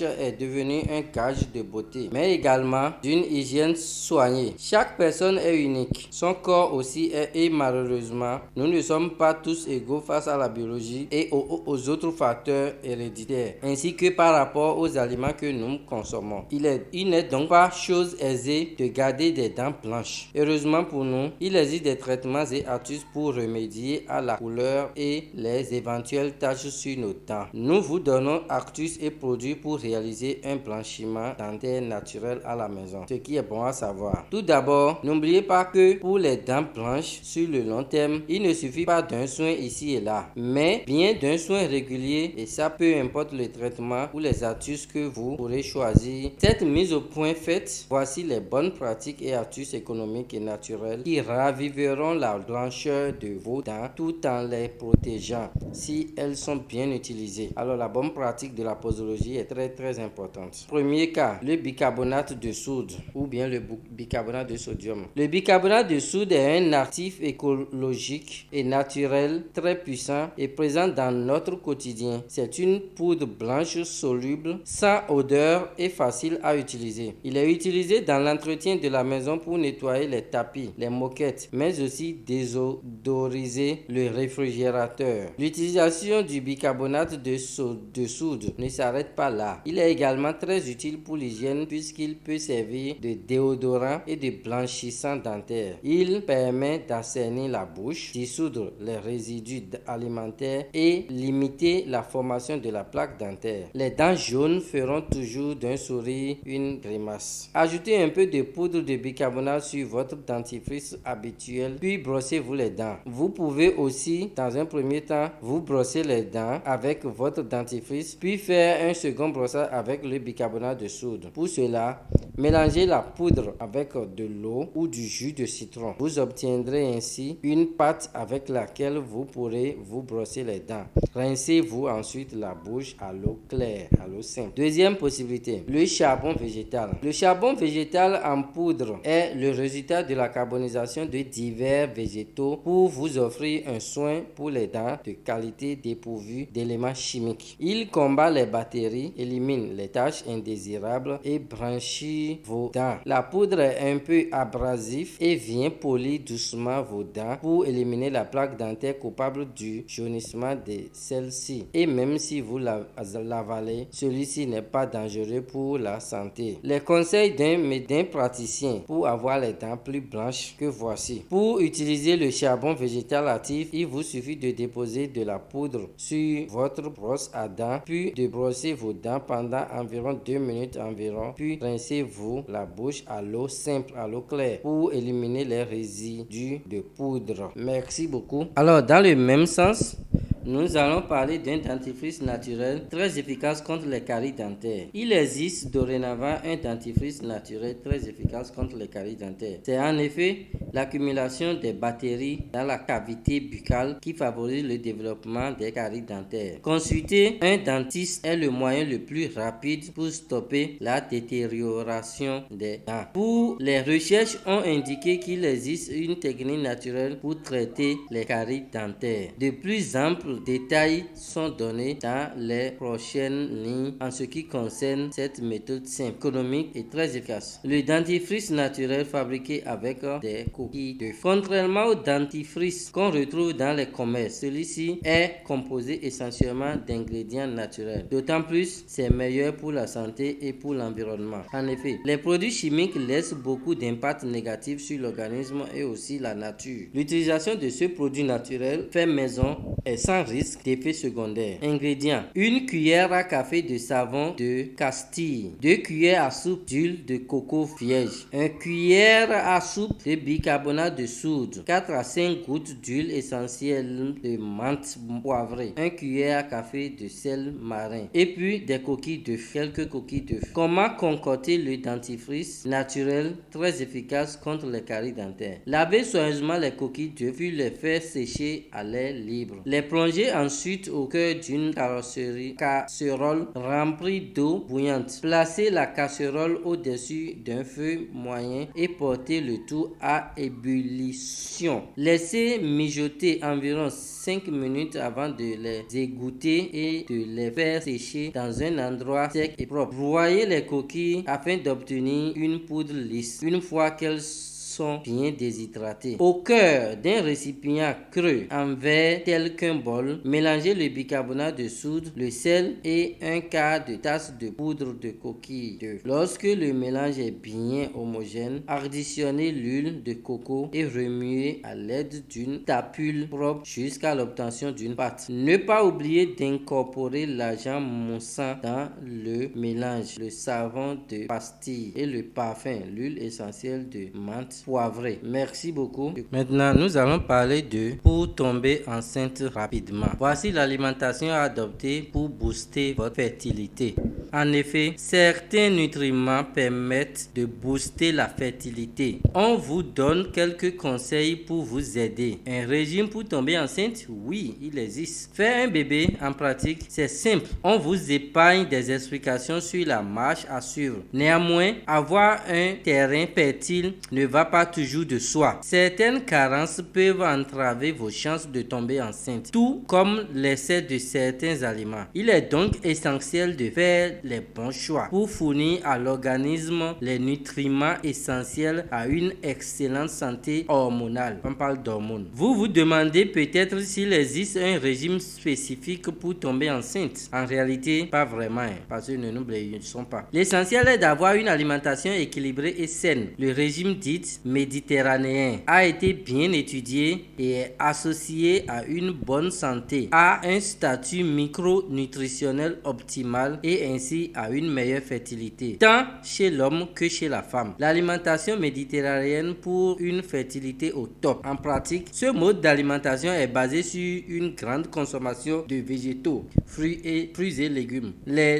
est devenu un gage de beauté, mais également d'une hygiène soignée. Chaque personne est unique, son corps aussi est, et malheureusement, nous ne sommes pas tous égaux face à la biologie et aux autres facteurs héréditaires, ainsi que par rapport aux aliments que nous consommons. Il n'est donc pas chose aisée de garder des dents blanches. Heureusement pour nous, il existe des traitements et astuces pour remédier à la couleur et les éventuelles taches sur nos dents. Nous vous donnons astuces et produits pour réaliser un blanchiment dentaire naturel à la maison, ce qui est bon à savoir. Tout d'abord, n'oubliez pas que pour les dents blanches sur le long terme, il ne suffit pas d'un soin ici et là, mais bien d'un soin régulier, et ça peu importe le traitement ou les astuces que vous pourrez choisir. Cette mise au point faite, voici les bonnes pratiques et astuces économiques et naturelles qui raviveront la blancheur de vos dents tout en les protégeant si elles sont bien utilisées. Alors la bonne pratique de la posologie est très importante. Premier cas, le bicarbonate de soude ou bien le bicarbonate de sodium. Le bicarbonate de soude est un actif écologique et naturel très puissant et présent dans notre quotidien. C'est une poudre blanche soluble, sans odeur et facile à utiliser. Il est utilisé dans l'entretien de la maison pour nettoyer les tapis, les moquettes, mais aussi désodoriser le réfrigérateur. L'utilisation du bicarbonate de soude ne s'arrête pas là. Il est également très utile pour l'hygiène puisqu'il peut servir de déodorant et de blanchissant dentaire. Il permet d'assainir la bouche, dissoudre les résidus alimentaires et limiter la formation de la plaque dentaire. Les dents jaunes feront toujours d'un sourire une grimace. Ajoutez un peu de poudre de bicarbonate sur votre dentifrice habituel, puis brossez-vous les dents. Vous pouvez aussi, dans un premier temps, vous brosser les dents avec votre dentifrice, puis faire un second brossage avec le bicarbonate de soude. Pour cela, mélangez la poudre avec de l'eau ou du jus de citron. Vous obtiendrez ainsi une pâte avec laquelle vous pourrez vous brosser les dents. Rincez-vous ensuite la bouche à l'eau claire, à l'eau simple. Deuxième possibilité, le charbon végétal. Le charbon végétal en poudre est le résultat de la carbonisation de divers végétaux pour vous offrir un soin pour les dents de qualité dépourvues d'éléments chimiques. Il combat les bactéries, élimine les taches indésirables et blanchit vos dents. La poudre est un peu abrasive et vient polir doucement vos dents pour éliminer la plaque dentaire coupable du jaunissement de celle-ci. Et même si vous l'avalez, celui-ci n'est pas dangereux pour la santé. Les conseils d'un praticien pour avoir les dents plus blanches que voici. Pour utiliser le charbon végétal actif, il vous suffit de déposer de la poudre sur votre brosse à dents, puis de brosser vos dents pendant environ 2 minutes environ, puis rincez-vous la bouche à l'eau simple, à l'eau claire, pour éliminer les résidus de poudre. Merci beaucoup. Alors, dans le même sens, nous allons parler d'un dentifrice naturel très efficace contre les caries dentaires. Il existe dorénavant un dentifrice naturel très efficace contre les caries dentaires. C'est en effet l'accumulation des bactéries dans la cavité buccale qui favorise le développement des caries dentaires. Consulter un dentiste est le moyen le plus rapide pour stopper la détérioration des dents. Pour les recherches ont indiqué qu'il existe une technique naturelle pour traiter les caries dentaires. De plus amples détails sont donnés dans les prochaines lignes en ce qui concerne cette méthode simple, économique et très efficace. Le dentifrice naturel fabriqué avec des coquilles d'œufs. Contrairement au dentifrice qu'on retrouve dans les commerces, celui-ci est composé essentiellement d'ingrédients naturels. D'autant plus, c'est meilleur pour la santé et pour l'environnement. En effet, les produits chimiques laissent beaucoup d'impact négatifs sur l'organisme et aussi la nature. L'utilisation de ce produit naturel fait maison est sans risque d'effets secondaires. Ingrédients: 1 cuillère à café de savon de Castille, 2 cuillères à soupe d'huile de coco vierge, 1 cuillère à soupe de bicarbonate de soude, 4 à 5 gouttes d'huile essentielle de menthe poivrée, 1 cuillère à café de sel marin et puis des coquilles d'œufs, quelques coquilles d'œufs. Comment concocter le dentifrice naturel très efficace contre les caries dentaires? Lavez soigneusement les coquilles d'œufs puis les faire sécher à l'air libre. Les plonger ensuite au cœur d'une casserole remplie d'eau bouillante. Placez la casserole au-dessus d'un feu moyen et portez le tout à ébullition. Laissez mijoter environ 5 minutes avant de les égoutter et de les faire sécher dans un endroit sec et propre. Broyez les coquilles afin d'obtenir une poudre lisse. Une fois qu'elles sont bien déshydratées. Au cœur d'un récipient creux en verre tel qu'un bol, mélangez le bicarbonate de soude, le sel et un quart de tasse de poudre de coquille d'œuf. Lorsque le mélange est bien homogène, additionnez l'huile de coco et remuez à l'aide d'une tapule propre jusqu'à l'obtention d'une pâte. Ne pas oublier d'incorporer l'agent moussant dans le mélange, le savon de pastille et le parfum, l'huile essentielle de menthe poivrée. Merci beaucoup. Maintenant, nous allons parler de pour tomber enceinte rapidement. Voici l'alimentation à adopter pour booster votre fertilité. En effet, certains nutriments permettent de booster la fertilité. On vous donne quelques conseils pour vous aider. Un régime pour tomber enceinte? Oui, il existe. Faire un bébé, en pratique, c'est simple. On vous épargne des explications sur la marche à suivre. Néanmoins, avoir un terrain fertile ne va pas toujours de soi. Certaines carences peuvent entraver vos chances de tomber enceinte, tout comme l'excès de certains aliments. Il est donc essentiel de faire les bons choix pour fournir à l'organisme les nutriments essentiels à une excellente santé hormonale. On parle d'hormones. Vous vous demandez peut-être s'il existe un régime spécifique pour tomber enceinte. En réalité, pas vraiment, parce que ne nous blessons pas. L'essentiel est d'avoir une alimentation équilibrée et saine. Le régime dit méditerranéen a été bien étudié et est associé à une bonne santé, à un statut micronutritionnel optimal et ainsi à une meilleure fertilité, tant chez l'homme que chez la femme. L'alimentation méditerranéenne pour une fertilité au top. En pratique, ce mode d'alimentation est basé sur une grande consommation de végétaux, fruits et légumes. Les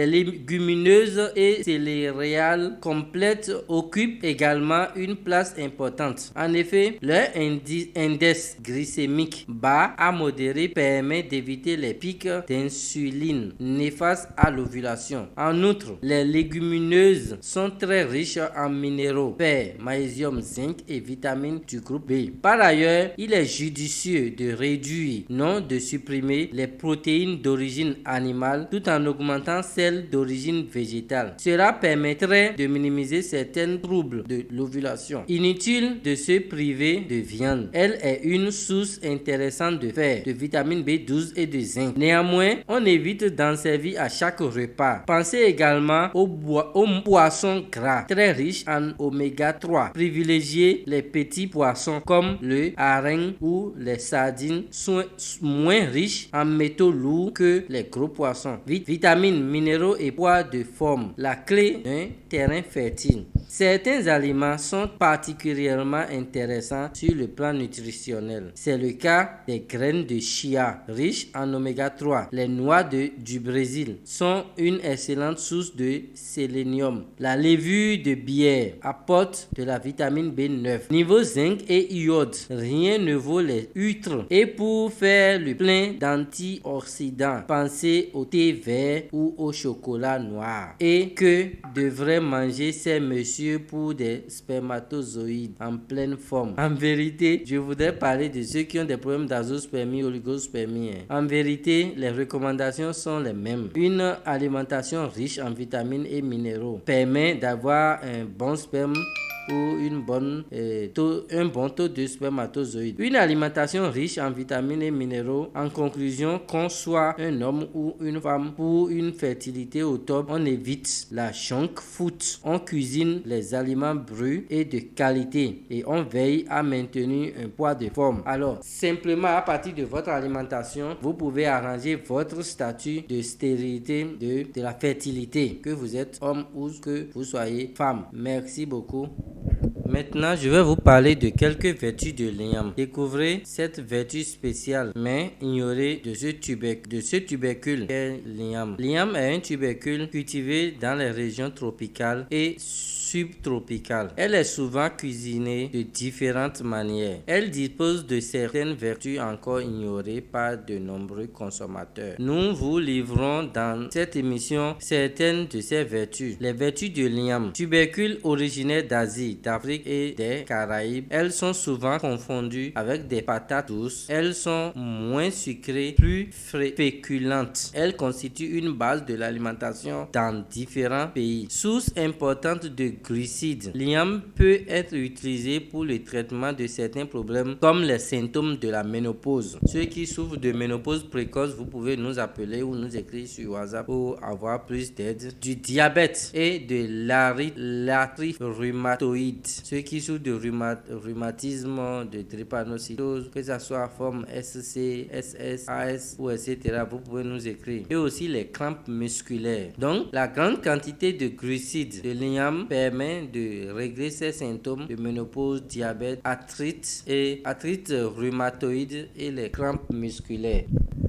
légumineuses et céréales complètes occupent également une place importante. En effet, leur index glycémique bas à modéré permet d'éviter les pics d'insuline néfastes à l'ovulation. En outre, les légumineuses sont très riches en minéraux, fer, magnésium, zinc et vitamines du groupe B. Par ailleurs, il est judicieux de réduire, non de supprimer, les protéines d'origine animale tout en augmentant celles d'origine végétale. Cela permettrait de minimiser certains troubles de l'ovulation. Inutile de se priver de viande. Elle est une source intéressante de fer, de vitamine B12 et de zinc. Néanmoins, on évite d'en servir à chaque repas. Pensez également aux poissons gras, très riches en oméga 3. Privilégiez les petits poissons comme le hareng ou les sardines, sont moins riches en métaux lourds que les gros poissons. Vitamines, minéraux et poids de forme, la clé d'un terrain fertile. Certains aliments sont particulièrement intéressants sur le plan nutritionnel. C'est le cas des graines de chia, riches en oméga 3. Les noix du Brésil sont une excellente source de sélénium. La levure de bière apporte de la vitamine B9. Niveau zinc et iode, rien ne vaut les huîtres. Et pour faire le plein d'antioxydants, pensez au thé vert ou au chocolat noir. Et que devraient manger ces messieurs pour des spermatozoïdes en pleine forme? En vérité, je voudrais parler de ceux qui ont des problèmes d'azospermie, oligospermie. En vérité, les recommandations sont les mêmes. Une alimentation riche en vitamines et minéraux permet d'avoir un bon sperme ou un bon taux de spermatozoïdes. Une alimentation riche en vitamines et minéraux. En conclusion, qu'on soit un homme ou une femme, pour une fertilité au top, on évite la junk food. On cuisine les aliments bruts et de qualité et on veille à maintenir un poids de forme. Alors, simplement à partir de votre alimentation, vous pouvez arranger votre statut de stérilité, de la fertilité, que vous êtes homme ou que vous soyez femme. Merci beaucoup. Maintenant, je vais vous parler de quelques vertus de l'igname. Découvrez cette vertu spéciale, mais ignorée de ce tubercule qu'est l'igname. L'igname est un tubercule cultivé dans les régions tropicales et subtropicale. Elle est souvent cuisinée de différentes manières. Elle dispose de certaines vertus encore ignorées par de nombreux consommateurs. Nous vous livrons dans cette émission certaines de ces vertus. Les vertus de l'igname. Tubercule originaire d'Asie, d'Afrique et des Caraïbes. Elles sont souvent confondues avec des patates douces. Elles sont moins sucrées, plus féculentes. Elles constituent une base de l'alimentation dans différents pays. Source importante de glucides. L'igname peut être utilisé pour le traitement de certains problèmes comme les symptômes de la ménopause. Ceux qui souffrent de ménopause précoce, vous pouvez nous appeler ou nous écrire sur WhatsApp pour avoir plus d'aide. Du diabète et de l'arthrite rhumatoïde. Ceux qui souffrent de rhumatisme, de drépanocytose, que ce soit forme SC, SS, AS ou etc., vous pouvez nous écrire. Et aussi les crampes musculaires. Donc, la grande quantité de glucides de l'igname permet de régler ces symptômes de ménopause, diabète, arthrite rhumatoïde et les crampes musculaires.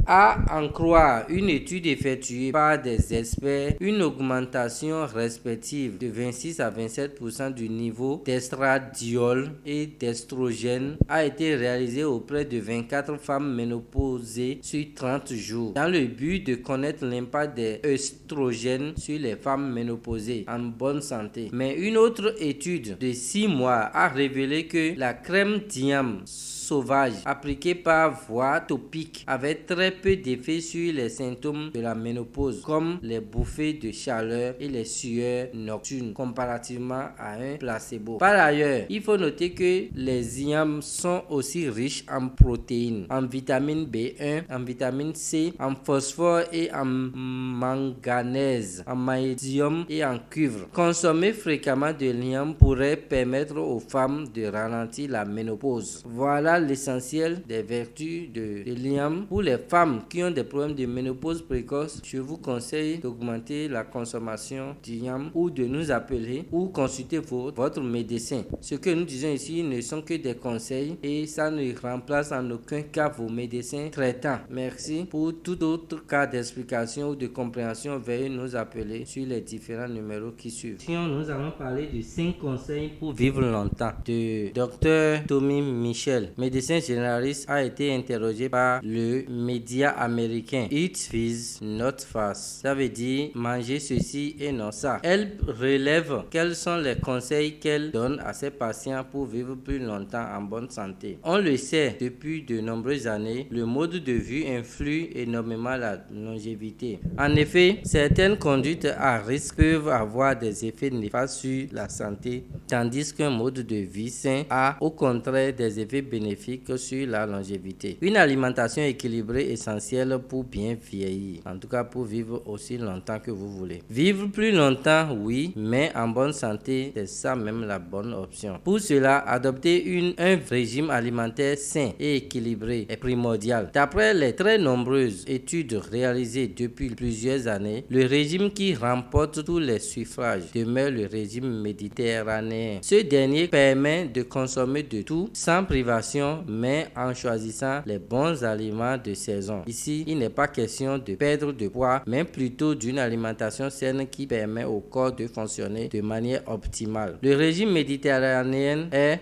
À en croire une étude effectuée par des experts, une augmentation respective de 26 à 27% du niveau d'estradiol et d'estrogène a été réalisée auprès de 24 femmes ménopausées sur 30 jours, dans le but de connaître l'impact des œstrogènes sur les femmes ménopausées en bonne santé. Mais une autre étude de 6 mois a révélé que la crème d'igname sauvage appliquée par voie topique avait très peu d'effet sur les symptômes de la ménopause comme les bouffées de chaleur et les sueurs nocturnes comparativement à un placebo. Par ailleurs, il faut noter que les ignames sont aussi riches en protéines, en vitamine B1, en vitamine C, en phosphore et en manganèse, en magnésium et en cuivre. Consommer fréquemment de l'igname pourrait permettre aux femmes de ralentir la ménopause. Voilà l'essentiel des vertus de l'igname. Pour les femmes qui ont des problèmes de ménopause précoce, je vous conseille d'augmenter la consommation d'igname ou de nous appeler ou consulter votre médecin. Ce que nous disons ici ne sont que des conseils et ça ne remplace en aucun cas vos médecins traitants. Merci. Pour tout autre cas d'explication ou de compréhension, veuillez nous appeler sur les différents numéros qui suivent. Nous allons parler de 5 conseils pour vivre longtemps de Dr Tommy Michel, médecin généraliste, a été interrogé par le média américain Eat This Not Fast. Ça veut dire manger ceci et non ça. Elle relève quels sont les conseils qu'elle donne à ses patients pour vivre plus longtemps en bonne santé. On le sait depuis de nombreuses années, le mode de vie influe énormément la longévité. En effet, certaines conduites à risque peuvent avoir des effets néfastes sur la santé, tandis qu'un mode de vie sain a au contraire des effets bénéfiques sur la longévité. Une alimentation équilibrée est essentielle pour bien vieillir, en tout cas pour vivre aussi longtemps que vous voulez. Vivre plus longtemps, oui, mais en bonne santé, c'est ça même la bonne option. Pour cela, adopter un régime alimentaire sain et équilibré est primordial. D'après les très nombreuses études réalisées depuis plusieurs années, le régime qui remporte tous les suffrages demeure le régime méditerranéen. Ce dernier permet de consommer de tout sans privation, mais en choisissant les bons aliments de saison. Ici, il n'est pas question de perdre de poids, mais plutôt d'une alimentation saine qui permet au corps de fonctionner de manière optimale. Le régime méditerranéen est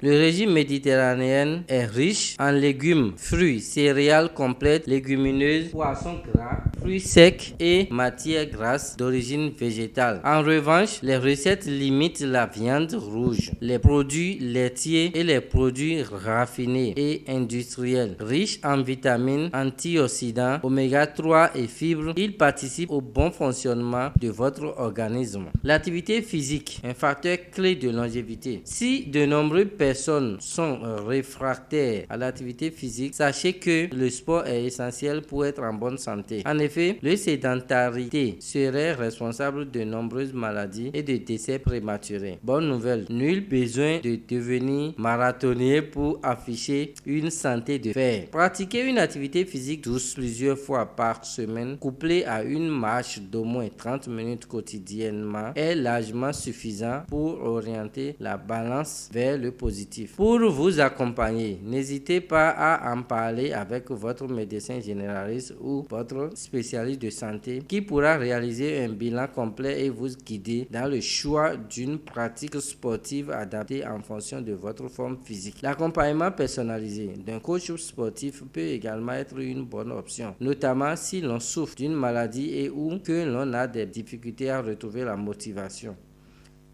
riche en légumes, fruits, céréales complètes, légumineuses, poissons gras, fruits secs et matières grasses d'origine végétale. En revanche, les recettes limitent la viande rouge, les produits laitiers et les produits raffinés et industriels. Riches en vitamines, antioxydants, oméga 3 et fibres, ils participent au bon fonctionnement de votre organisme. L'activité physique, un facteur clé de longévité. Si de nombreuses personnes sont réfractaires à l'activité physique, sachez que le sport est essentiel pour être en bonne santé. En effet, le sédentarité serait responsable de nombreuses maladies et de décès prématurés. Bonne nouvelle, nul besoin de devenir marathonien pour afficher une santé de fer. Pratiquer une activité physique douce plusieurs fois par semaine, couplée à une marche d'au moins 30 minutes quotidiennement, est largement suffisant pour orienter la balance vers le positif. Pour vous accompagner, n'hésitez pas à en parler avec votre médecin généraliste ou votre spécialiste spécialiste de santé qui pourra réaliser un bilan complet et vous guider dans le choix d'une pratique sportive adaptée en fonction de votre forme physique. L'accompagnement personnalisé d'un coach sportif peut également être une bonne option, notamment si l'on souffre d'une maladie et ou que l'on a des difficultés à retrouver la motivation.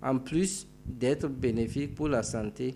En plus d'être bénéfique pour la santé,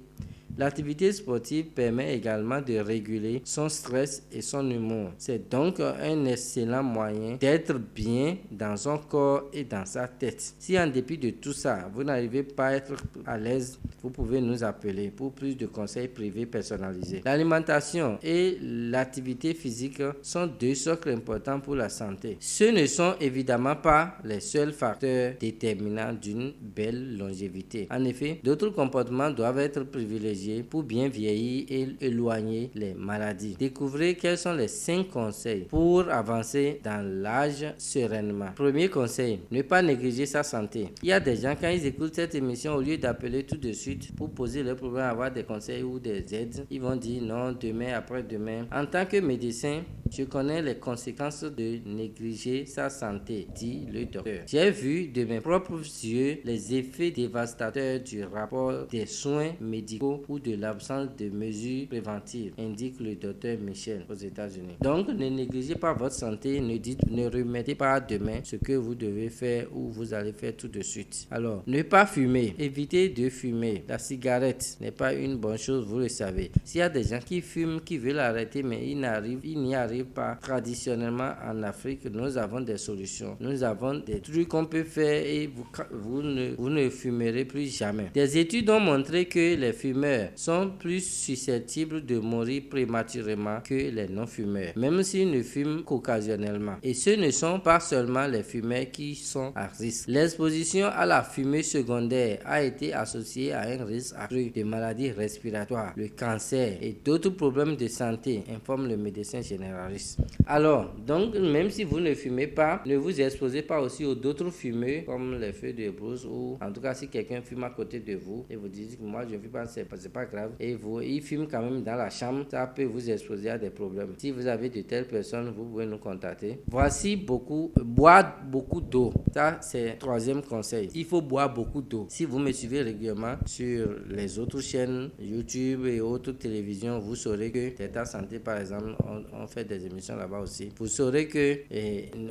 l'activité sportive permet également de réguler son stress et son humour. C'est donc un excellent moyen d'être bien dans son corps et dans sa tête. Si en dépit de tout ça, vous n'arrivez pas à être à l'aise, vous pouvez nous appeler pour plus de conseils privés personnalisés. L'alimentation et l'activité physique sont deux socles importants pour la santé. Ce ne sont évidemment pas les seuls facteurs déterminants d'une belle longévité. En effet, d'autres comportements doivent être privilégiés pour bien vieillir et éloigner les maladies. Découvrez quels sont les 5 conseils pour avancer dans l'âge sereinement. Premier conseil, ne pas négliger sa santé. Il y a des gens, quand ils écoutent cette émission, au lieu d'appeler tout de suite pour poser leurs problèmes, avoir des conseils ou des aides, ils vont dire non, demain, après-demain. En tant que médecin, je connais les conséquences de négliger sa santé, dit le docteur. J'ai vu de mes propres yeux les effets dévastateurs du rapport des soins médicaux ou de l'absence de mesures préventives, indique le docteur Michel aux États-Unis. Donc, ne négligez pas votre santé, ne remettez pas à demain ce que vous devez faire ou vous allez faire tout de suite. Alors, ne pas fumer, évitez de fumer. La cigarette n'est pas une bonne chose, vous le savez. S'il y a des gens qui fument, qui veulent arrêter, mais ils n'y arrivent pas. Traditionnellement, en Afrique, nous avons des solutions. Nous avons des trucs qu'on peut faire et vous ne fumerez plus jamais. Des études ont montré que les fumeurs sont plus susceptibles de mourir prématurément que les non-fumeurs, même s'ils ne fument qu'occasionnellement. Et ce ne sont pas seulement les fumeurs qui sont à risque. L'exposition à la fumée secondaire a été associée à un risque accru de maladies respiratoires, le cancer et d'autres problèmes de santé, informe le médecin généraliste. Alors, donc, même si vous ne fumez pas, ne vous exposez pas aussi aux d'autres fumeurs, comme les feux de brousse, ou en tout cas, si quelqu'un fume à côté de vous et vous dites que moi je ne fume pas, c'est pas grave, et il fume quand même dans la chambre, ça peut vous exposer à des problèmes. Si vous avez de telles personnes, vous pouvez nous contacter. Voici boire beaucoup d'eau. Ça, c'est le troisième conseil. Il faut boire beaucoup d'eau. Si vous me suivez régulièrement sur les autres chaînes, YouTube et autres télévisions, vous saurez que Teta Santé, par exemple, on fait des émissions là-bas aussi. Vous saurez que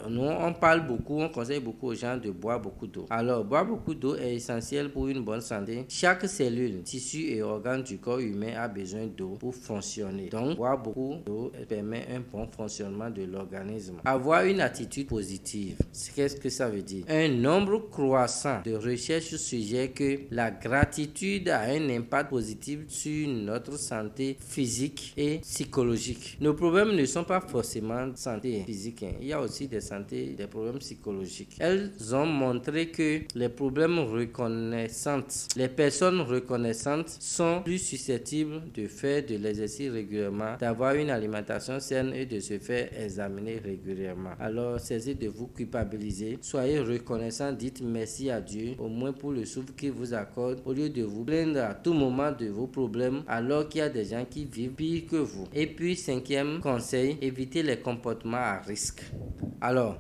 nous, on parle beaucoup, on conseille beaucoup aux gens de boire beaucoup d'eau. Alors, boire beaucoup d'eau est essentiel pour une bonne santé. Chaque cellule, tissu et organe du corps humain a besoin d'eau pour fonctionner. Donc, boire beaucoup d'eau permet un bon fonctionnement de l'organisme. Avoir une attitude positive, qu'est-ce que ça veut dire? Un nombre croissant de recherches suggère que la gratitude a un impact positif sur notre santé physique et psychologique. Nos problèmes ne sont pas forcément de santé physique, il y a aussi des problèmes psychologiques. Elles ont montré que les personnes reconnaissantes sont plus susceptibles de faire de l'exercice régulièrement, d'avoir une alimentation saine et de se faire examiner régulièrement. Alors, cessez de vous culpabiliser, soyez reconnaissant, dites merci à Dieu, au moins pour le souffle qu'il vous accorde, au lieu de vous plaindre à tout moment de vos problèmes, alors qu'il y a des gens qui vivent pire que vous. Et puis, cinquième conseil, évitez les comportements à risque. Alors,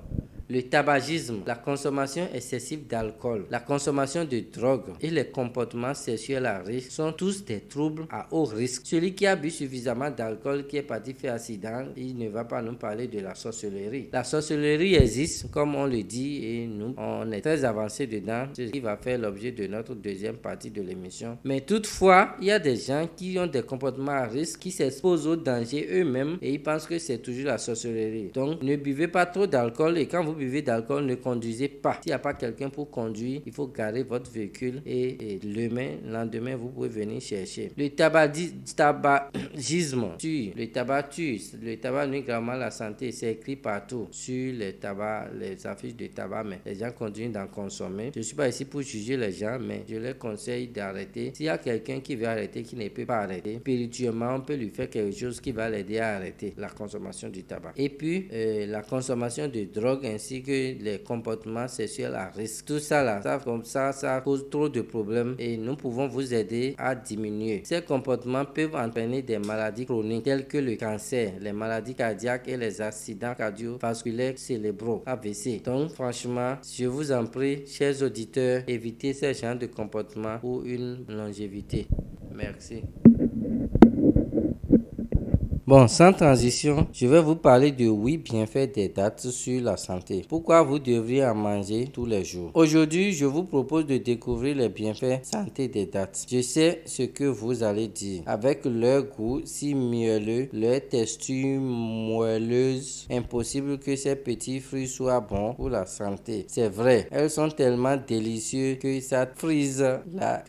le tabagisme, la consommation excessive d'alcool, la consommation de drogue et les comportements sexuels à risque sont tous des troubles à haut risque. Celui qui a bu suffisamment d'alcool, qui est parti faire accident, il ne va pas nous parler de la sorcellerie. La sorcellerie existe, comme on le dit, et nous, on est très avancé dedans, ce qui va faire l'objet de notre deuxième partie de l'émission. Mais toutefois, il y a des gens qui ont des comportements à risque, qui s'exposent au danger eux-mêmes et ils pensent que c'est toujours la sorcellerie. Donc, ne buvez pas trop d'alcool et quand vous buvez d'alcool, ne conduisez pas. S'il n'y a pas quelqu'un pour conduire, il faut garer votre véhicule et le lendemain, vous pouvez venir chercher. Le tabagisme tue. Le tabac tue. Le tabac nuit gravement à la santé. C'est écrit partout sur les affiches de tabac, mais les gens continuent d'en consommer. Je ne suis pas ici pour juger les gens, mais je leur conseille d'arrêter. S'il y a quelqu'un qui veut arrêter, qui ne peut pas arrêter, spirituellement, on peut lui faire quelque chose qui va l'aider à arrêter la consommation du tabac. Et puis, la consommation de drogue ainsi aussi que les comportements sexuels à risque. Tout ça là, ça cause trop de problèmes et nous pouvons vous aider à diminuer. Ces comportements peuvent entraîner des maladies chroniques telles que le cancer, les maladies cardiaques et les accidents cardiovasculaires cérébraux, AVC. Donc franchement, je vous en prie, chers auditeurs, évitez ce genre de comportement pour une longévité. Merci. Bon, sans transition, je vais vous parler de 8 bienfaits des dattes sur la santé. Pourquoi vous devriez en manger tous les jours? Aujourd'hui, je vous propose de découvrir les bienfaits santé des dattes. Je sais ce que vous allez dire. Avec leur goût si mielleux, leur texture moelleuse, impossible que ces petits fruits soient bons pour la santé. C'est vrai, elles sont tellement délicieuses que ça frise la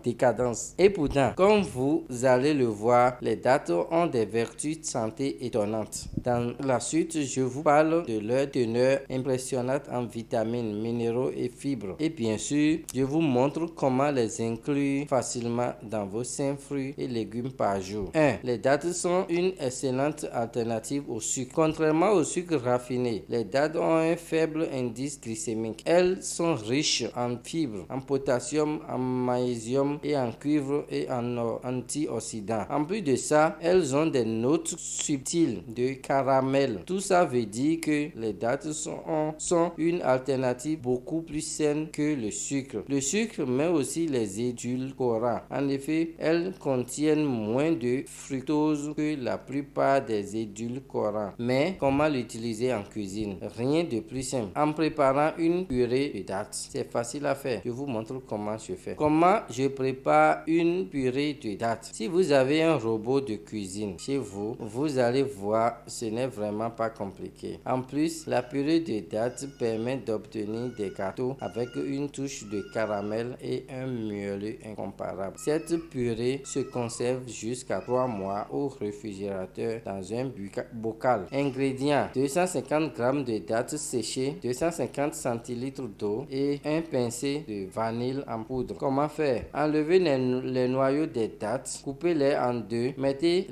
décadence. Et pourtant, comme vous allez le voir, les dattes ont des vertus de santé étonnantes. Dans la suite, je vous parle de leur teneur impressionnante en vitamines, minéraux et fibres. Et bien sûr, je vous montre comment les inclure facilement dans vos 5 fruits et légumes par jour. 1. Les dattes sont une excellente alternative au sucre. Contrairement au sucre raffiné, les dattes ont un faible indice glycémique. Elles sont riches en fibres, en potassium, en magnésium et en cuivre et en antioxydants. En plus de ça, elles ont des notes subtiles de caramel. Tout ça veut dire que les dattes sont une alternative beaucoup plus saine que le sucre. Le sucre, mais aussi les édulcorants. En effet, elles contiennent moins de fructose que la plupart des édulcorants. Mais comment l'utiliser en cuisine? Rien de plus simple. En préparant une purée de dattes. C'est facile à faire. Je vous montre comment je fais. Comment je prépare une purée de dattes? Si vous avez un robot de cuisine chez vous, vous allez voir, ce n'est vraiment pas compliqué. En plus, la purée de dattes permet d'obtenir des gâteaux avec une touche de caramel et un mielleux incomparable. Cette purée se conserve jusqu'à 3 mois au réfrigérateur dans un bocal. Ingrédients: 250 g de dattes séchées, 250 centilitres d'eau et un pincé de vanille en poudre. Comment faire? Enlevez les noyaux des dattes, coupez-les en deux, mettez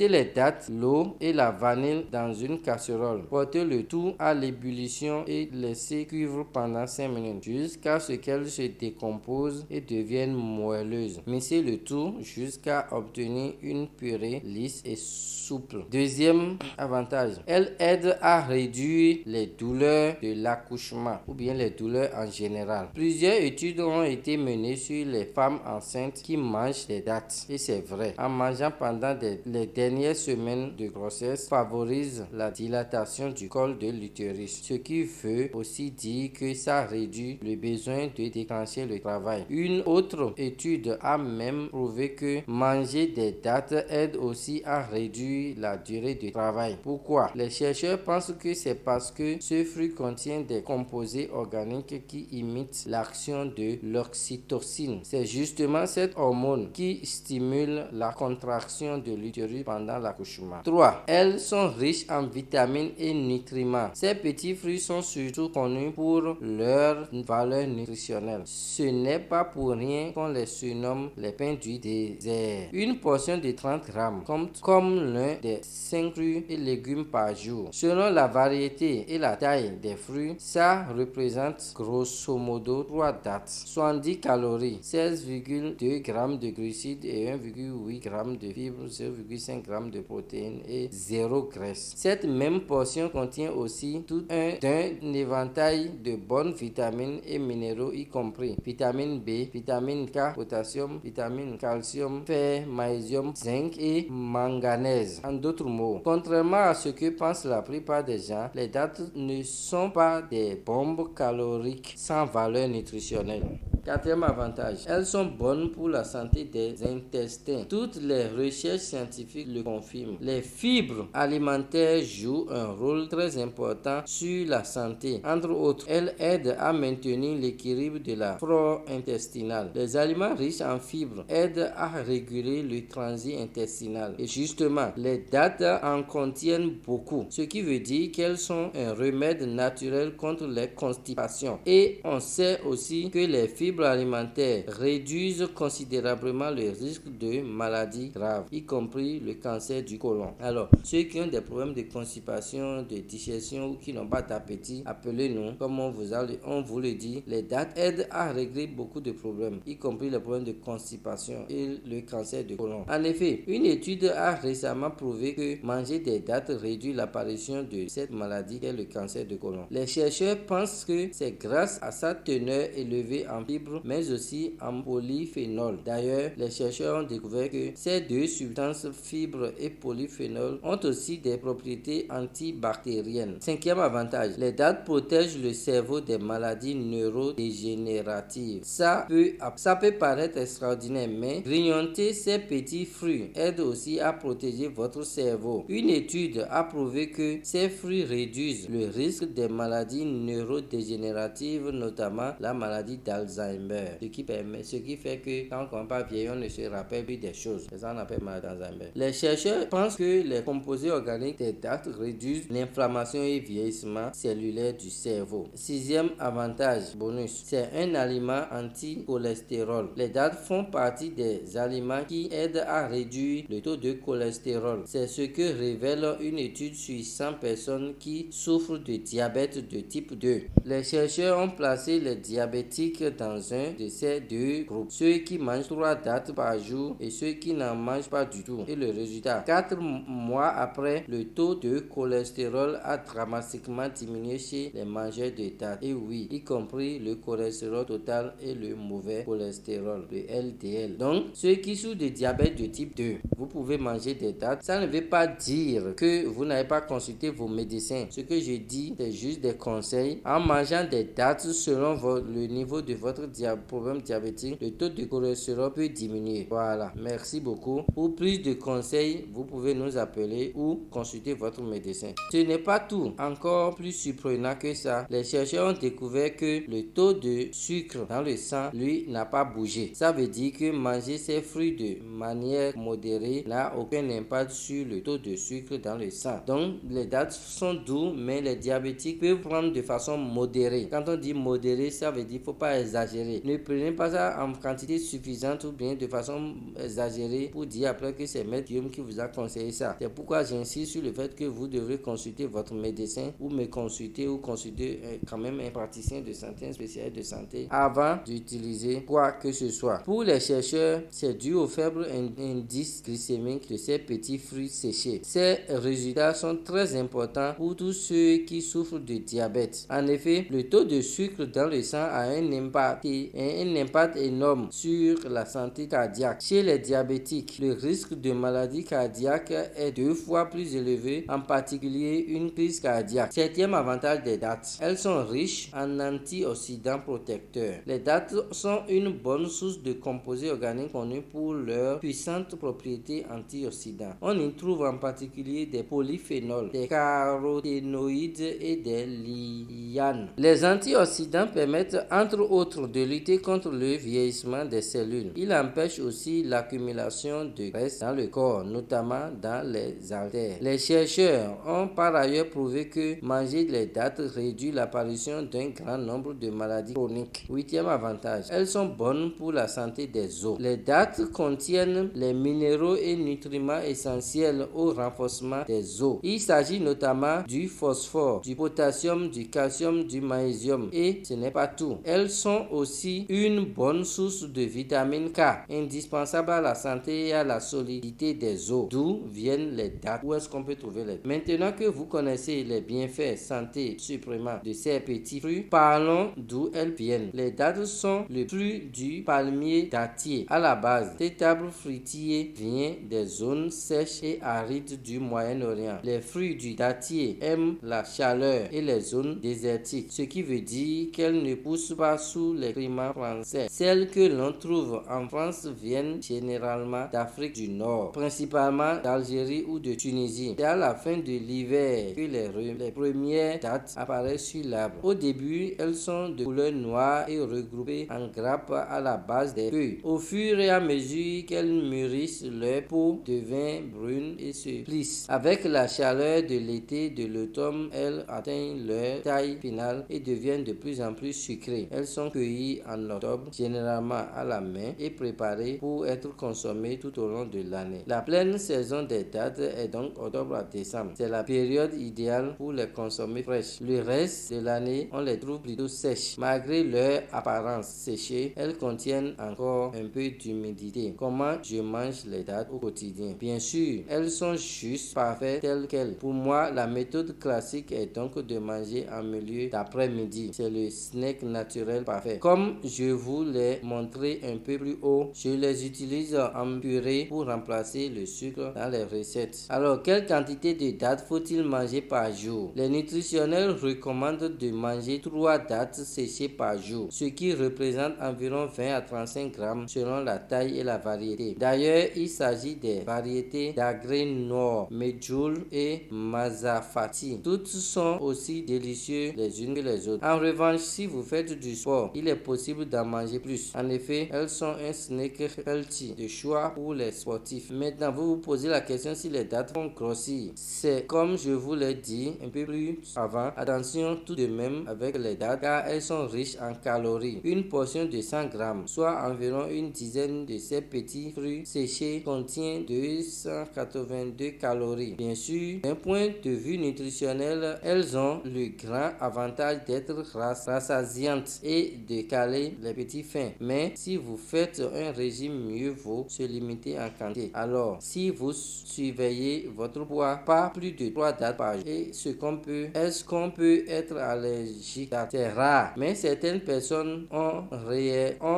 les dattes, l'eau et la vanille dans une casserole. Portez le tout à l'ébullition et laissez cuire pendant 5 minutes jusqu'à ce qu'elles se décomposent et deviennent moelleuses. Mixez le tout jusqu'à obtenir une purée lisse et souple. Deuxième avantage, elle aide à réduire les douleurs de l'accouchement ou bien les douleurs en général. Plusieurs études ont été menées sur les femmes enceintes qui mangent des dattes et c'est vrai. En mangeant pendant les dernières semaines de grossesse favorise la dilatation du col de l'utérus, ce qui veut aussi dire que ça réduit le besoin de déclencher le travail. Une autre étude a même prouvé que manger des dattes aide aussi à réduire la durée de travail. Pourquoi? Les chercheurs pensent que c'est parce que ce fruit contient des composés organiques qui imitent l'action de l'oxytocine. C'est justement cette hormone qui stimule la contraction de l'utérus pendant l'accouchement. 3. Elles sont riches en vitamines et nutriments. Ces petits fruits sont surtout connus pour leur valeur nutritionnelle. Ce n'est pas pour rien qu'on les surnomme les pains du désert. Une portion de 30 g compte comme l'un des 5 fruits et légumes par jour. Selon la variété et la taille des fruits, ça représente grosso modo 3 dattes, 70 calories, 16,2 g de glucides et 1,8 g de fibres, 0,5 g de protéines et 0 graisse. Cette même portion contient aussi tout un éventail de bonnes vitamines et minéraux, y compris vitamine B, vitamine K, potassium, vitamine calcium, fer, magnésium, zinc et manganèse. En d'autres mots, contrairement à ce que pensent la plupart des gens, les dattes ne sont pas des bombes caloriques sans valeur nutritionnelle. Quatrième avantage, elles sont bonnes pour la santé des intestins. Toutes les recherches scientifiques le confirment. Les fibres alimentaires jouent un rôle très important sur la santé. Entre autres, elles aident à maintenir l'équilibre de la flore intestinale. Les aliments riches en fibres aident à réguler le transit intestinal. Et justement, les dattes en contiennent beaucoup, ce qui veut dire qu'elles sont un remède naturel contre les constipations. Et on sait aussi que les fibres fibres alimentaires réduisent considérablement le risque de maladies graves, y compris le cancer du côlon. Alors, ceux qui ont des problèmes de constipation, de digestion ou qui n'ont pas d'appétit, appelez-nous. Comme on vous le dit, les dattes aident à régler beaucoup de problèmes, y compris les problèmes de constipation et le cancer du côlon. En effet, une étude a récemment prouvé que manger des dattes réduit l'apparition de cette maladie qu'est le cancer du côlon. Les chercheurs pensent que c'est grâce à sa teneur élevée en fibres, mais aussi en polyphénol. D'ailleurs, les chercheurs ont découvert que ces deux substances, fibres et polyphénol, ont aussi des propriétés antibactériennes. Cinquième avantage, les dattes protègent le cerveau des maladies neurodégénératives. Ça peut paraître extraordinaire, mais grignoter ces petits fruits aide aussi à protéger votre cerveau. Une étude a prouvé que ces fruits réduisent le risque des maladies neurodégénératives, notamment la maladie d'Alzheimer, ce qui fait que quand on va vieillir, on ne se rappelle plus des choses. C'est ça qu'on appelle maladie d'Alzheimer. Les chercheurs pensent que les composés organiques des dattes réduisent l'inflammation et vieillissement cellulaire du cerveau. Sixième avantage bonus, c'est un aliment anti-cholestérol. Les dattes font partie des aliments qui aident à réduire le taux de cholestérol. C'est ce que révèle une étude sur 100 personnes qui souffrent de diabète de type 2. Les chercheurs ont placé les diabétiques dans un de ces deux groupes, ceux qui mangent 3 dattes par jour et ceux qui n'en mangent pas du tout. Et le résultat, 4 mois après, le taux de cholestérol a dramatiquement diminué chez les mangeurs de dattes. Et oui, y compris le cholestérol total et le mauvais cholestérol, le LDL. Donc, ceux qui souffrent de diabète de type 2, vous pouvez manger des dattes. Ça ne veut pas dire que vous n'avez pas consulté vos médecins. Ce que je dis, c'est juste des conseils. En mangeant des dattes selon le niveau de votre problème diabétique, le taux de cholestérol peut diminuer. Voilà, merci beaucoup. Pour plus de conseils, vous pouvez nous appeler ou consulter votre médecin. Ce n'est pas tout. Encore plus surprenant que ça, les chercheurs ont découvert que le taux de sucre dans le sang, lui, n'a pas bougé. Ça veut dire que manger ces fruits de manière modérée n'a aucun impact sur le taux de sucre dans le sang. Donc, les dattes sont doux, mais les diabétiques peuvent prendre de façon modérée. Quand on dit modéré, ça veut dire qu'il ne faut pas exagérer. Ne prenez pas ça en quantité suffisante ou bien de façon exagérée pour dire après que c'est Maître Guillaume qui vous a conseillé ça. C'est pourquoi j'insiste sur le fait que vous devrez consulter votre médecin ou me consulter ou consulter quand même un praticien de santé, un spécialiste de santé avant d'utiliser quoi que ce soit. Pour les chercheurs, c'est dû au faible indice glycémique de ces petits fruits séchés. Ces résultats sont très importants pour tous ceux qui souffrent de diabète. En effet, le taux de sucre dans le sang a un impact énorme sur la santé cardiaque. Chez les diabétiques, le risque de maladie cardiaque est 2 fois plus élevé, en particulier une crise cardiaque. Septième avantage des dattes, elles sont riches en antioxydants protecteurs. Les dattes sont une bonne source de composés organiques connus pour leurs puissantes propriétés antioxydantes. On y trouve en particulier des polyphénols, des caroténoïdes et des lianes. Les antioxydants permettent entre autres de lutter contre le vieillissement des cellules. Ils empêchent aussi l'accumulation de graisse dans le corps, notamment dans les artères. Les chercheurs ont par ailleurs prouvé que manger les dattes réduit l'apparition d'un grand nombre de maladies chroniques. Huitième avantage, elles sont bonnes pour la santé des os. Les dattes contiennent les minéraux et nutriments essentiels au renforcement des os. Il s'agit notamment du phosphore, du potassium, du calcium, du magnésium. Et ce n'est pas tout. Elles sont aussi une bonne source de vitamine K, indispensable à la santé et à la solidité des os. D'où viennent les dattes? Où est-ce qu'on peut trouver les dattes? Maintenant que vous connaissez les bienfaits santé suprêmement de ces petits fruits, parlons d'où elles viennent. Les dattes sont le fruit du palmier dattier. À la base, cet arbre fruitier vient des zones sèches et arides du Moyen-Orient. Les fruits du dattier aiment la chaleur et les zones désertiques, ce qui veut dire qu'elles ne poussent pas sous les climats français. Celles que l'on trouve en France viennent généralement d'Afrique du Nord, principalement d'Algérie ou de Tunisie. C'est à la fin de l'hiver que les premières dattes apparaissent sur l'arbre. Au début, elles sont de couleur noire et regroupées en grappes à la base des feuilles. Au fur et à mesure qu'elles mûrissent, leur peau devient brune et se plisse. Avec la chaleur de l'été et de l'automne, elles atteignent leur taille finale et deviennent de plus en plus sucrées. Elles sont cueillies cueillis en octobre, généralement à la main et préparés pour être consommés tout au long de l'année. La pleine saison des dattes est donc octobre à décembre. C'est la période idéale pour les consommer fraîches. Le reste de l'année, on les trouve plutôt sèches. Malgré leur apparence séchée, elles contiennent encore un peu d'humidité. Comment je mange les dattes au quotidien? Bien sûr, elles sont juste parfaites telles quelles. Pour moi, la méthode classique est donc de manger en milieu d'après-midi. C'est le snack naturel parfait. Comme je vous l'ai montré un peu plus haut, je les utilise en purée pour remplacer le sucre dans les recettes. Alors, quelle quantité de dattes faut-il manger par jour? Les nutritionnels recommandent de manger 3 dattes séchées par jour, ce qui représente environ 20 à 35 grammes selon la taille et la variété. D'ailleurs, il s'agit des variétés d'agrumes noirs, medjool et mazafati. Toutes sont aussi délicieuses les unes que les autres. En revanche, si vous faites du sport, il est possible d'en manger plus. En effet, elles sont un snack healthy de choix pour les sportifs. Maintenant, vous vous posez la question si les dattes vont grossir. C'est comme je vous l'ai dit un peu plus avant. Attention tout de même avec les dattes car elles sont riches en calories. Une portion de 100 grammes, soit environ une dizaine de ces petits fruits séchés, contient 282 calories. Bien sûr, d'un point de vue nutritionnel, elles ont le grand avantage d'être rassasiantes et de caler les petits fins. Mais si vous faites un régime, mieux vaut se limiter en quantité. Alors, si vous surveillez votre poids, pas plus de 3 dattes par jour. Et est-ce qu'on peut être allergique? C'est rare, mais certaines personnes ont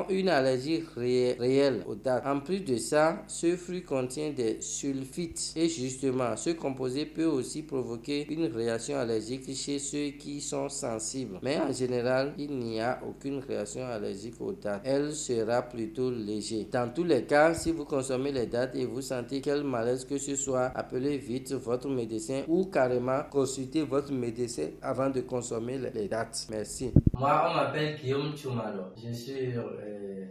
une allergie réelle aux dattes. En plus de ça, ce fruit contient des sulfites et justement, ce composé peut aussi provoquer une réaction allergique chez ceux qui sont sensibles. Mais en général, il n'y a aucune réaction allergique aux dattes. Elle sera plutôt léger. Dans tous les cas, si vous consommez les dattes et vous sentez quel malaise que ce soit, appelez vite votre médecin ou carrément consultez votre médecin avant de consommer les dattes. Merci. Moi, on m'appelle Guillaume Tchoumalo. Je suis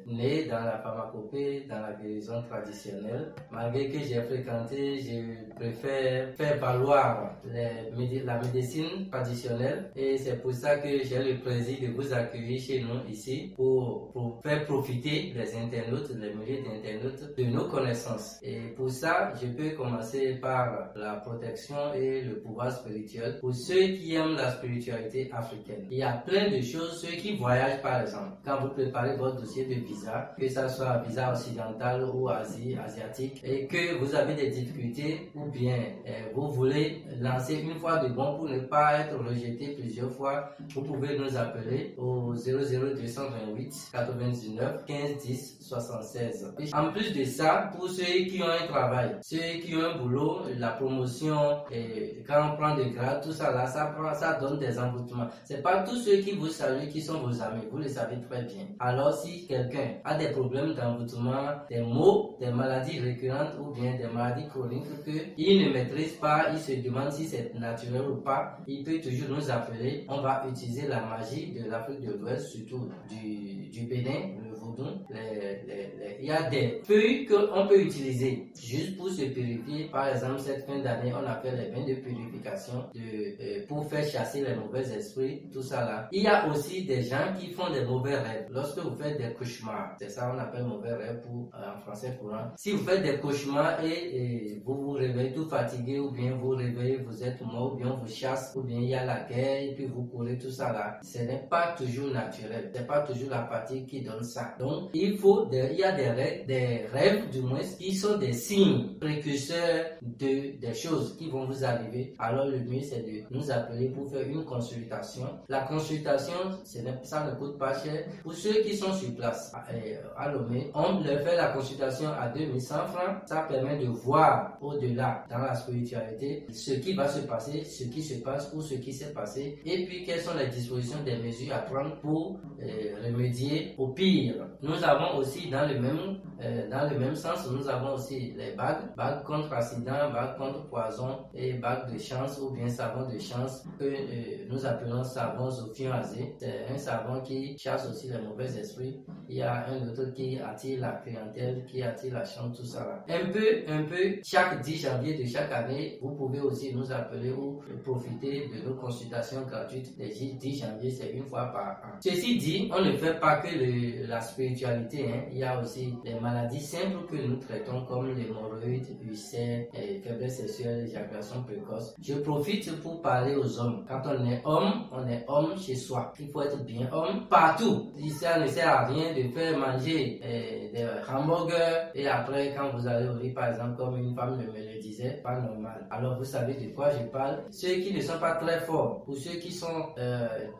né dans la pharmacopée, dans la guérison traditionnelle. Malgré que j'ai fréquenté, je préfère faire valoir la médecine traditionnelle et c'est pour ça que j'ai le plaisir de vous accueillir chez nous ici pour faire profiter les internautes, les milliers d'internautes de nos connaissances. Et pour ça, je peux commencer par la protection et le pouvoir spirituel. Pour ceux qui aiment la spiritualité africaine, il y a plein de choses. Ceux qui voyagent par exemple, quand vous préparez votre dossier de visa, que ça soit visa occidental ou asiatique, et que vous avez des difficultés ou bien vous voulez lancer une fois de bon pour ne pas être rejeté plusieurs fois, vous pouvez nous appeler au 00228 99 15 10 76. En plus de ça, pour ceux qui ont un travail, ceux qui ont un boulot, la promotion, et quand on prend des grades, tout ça là, ça donne des emboutements. C'est pas tous ceux qui vous saluent qui sont vos amis, vous le savez très bien. Alors si quelqu'un a des problèmes d'emboutement, des maux, des maladies récurrentes ou bien des maladies chroniques qu'il ne maîtrise pas, il se demande si c'est naturel ou pas, il peut toujours nous appeler. On va utiliser la magie de l'Afrique de l'Ouest, surtout du Bénin, le vaudou. Il y a des feuilles qu'on peut utiliser juste pour se purifier. Par exemple, cette fin d'année, on a fait les bains de purification pour faire chasser les mauvais esprits, tout ça là. Il y a aussi des gens qui font des mauvais rêves. Lorsque vous faites des cauchemars, c'est ça on appelle mauvais rêve en français courant. Si vous faites des cauchemars et vous vous réveillez tout fatigué, ou bien vous réveillez, vous êtes mort, ou bien on vous chasse, ou bien il y a la guerre et puis vous courez, tout ça là, ce n'est pas toujours naturel. C'est pas toujours la fatigue qui donne ça. Donc, il y a des rêves du moins qui sont des signes précurseurs des choses qui vont vous arriver. Alors le mieux c'est de nous appeler pour faire une consultation. La consultation, ça ne coûte pas cher. Pour ceux qui sont sur place à Lomé, on leur fait la consultation à 2100 francs. Ça permet de voir au-delà dans la spiritualité ce qui va se passer, ce qui se passe ou ce qui s'est passé, et puis quelles sont les dispositions des mesures à prendre pour remédier au pire. Nous avons aussi dans le même sens, nous avons aussi les bagues, bagues contre accident, bagues contre poison et bagues de chance ou bien savon de chance que nous appelons savon Zofion-Azé. C'est un savon qui chasse aussi les mauvais esprits. Il y a un autre qui attire la clientèle, qui attire la chance, tout ça là. Un peu, chaque 10 janvier de chaque année, vous pouvez aussi nous appeler ou profiter de nos consultations gratuites. Les 10 janvier, c'est une fois par an. Ceci dit, on ne fait pas que la spiritualité, hein. Il y a aussi les maladies simples que nous traitons comme l'hémorroïde, ulcère, faiblesse sexuelle, éjaculation précoce. Je profite pour parler aux hommes. Quand on est homme chez soi. Il faut être bien homme partout. Ça ne sert à rien de faire manger des hamburgers et après quand vous allez au lit, par exemple, comme une femme me le disait, pas normal. Alors vous savez de quoi je parle. Ceux qui ne sont pas très forts ou ceux qui sont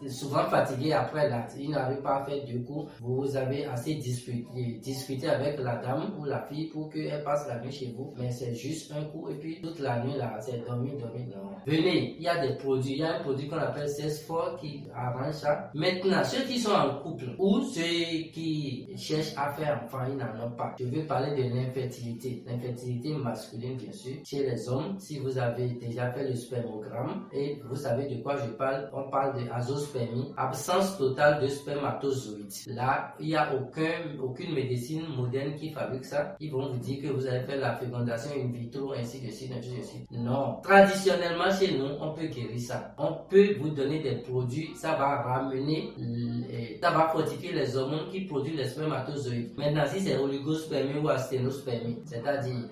souvent fatigués après l'acte, ils n'arrivent pas à faire du coup, vous avez assez discuté avec la dame ou la fille pour qu'elle passe la nuit chez vous, mais c'est juste un coup et puis toute la nuit là, c'est dormir, non. Venez, il y a des produits, il y a un produit qu'on appelle Cesfor qui arrange ça. Maintenant, ceux qui sont en couple ou ceux qui cherchent à faire enfant, ils n'en ont pas. Je vais parler de l'infertilité masculine bien sûr. Chez les hommes, si vous avez déjà fait le spermogramme et vous savez de quoi je parle, on parle de azospermie, absence totale de spermatozoïdes. Là, il n'y a aucune médecine moderne qui fabrique ça. Ils vont vous dire que vous avez fait la fécondation in vitro, ainsi de suite, ainsi de suite. Non. Traditionnellement, chez nous, on peut guérir ça. On peut vous donner des produits, ça va ramener, ça va fortifier les hormones qui produisent les spermatozoïdes. Maintenant, si c'est oligospermie ou asténospermie, c'est-à-dire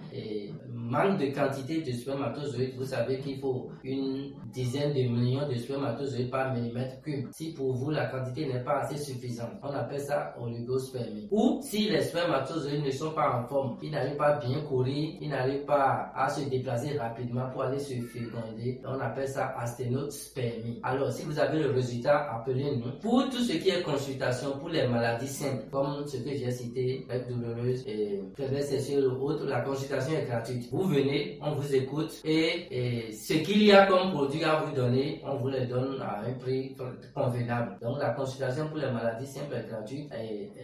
manque de quantité de spermatozoïdes, vous savez qu'il faut une dizaine de millions de spermatozoïdes par millimètre cube. Si pour vous la quantité n'est pas assez suffisante, on appelle ça oligospermie. Ou si les spermatozoïdes ne sont pas en forme, ils n'arrivent pas à bien courir, ils n'arrivent pas à se déplacer rapidement pour aller se féconder, on appelle ça asténospermie. Alors si vous avez le résultat, appelez-nous. Pour tout ce qui est consultation pour les maladies simples, comme ce que j'ai cité, règles douloureuses et faiblesse sexuelle ou autre, la consultation est gratuite. Vous venez, on vous écoute et ce qu'il y a comme produit à vous donner, on vous les donne à un prix convenable. Donc la consultation pour les maladies simples est gratuite.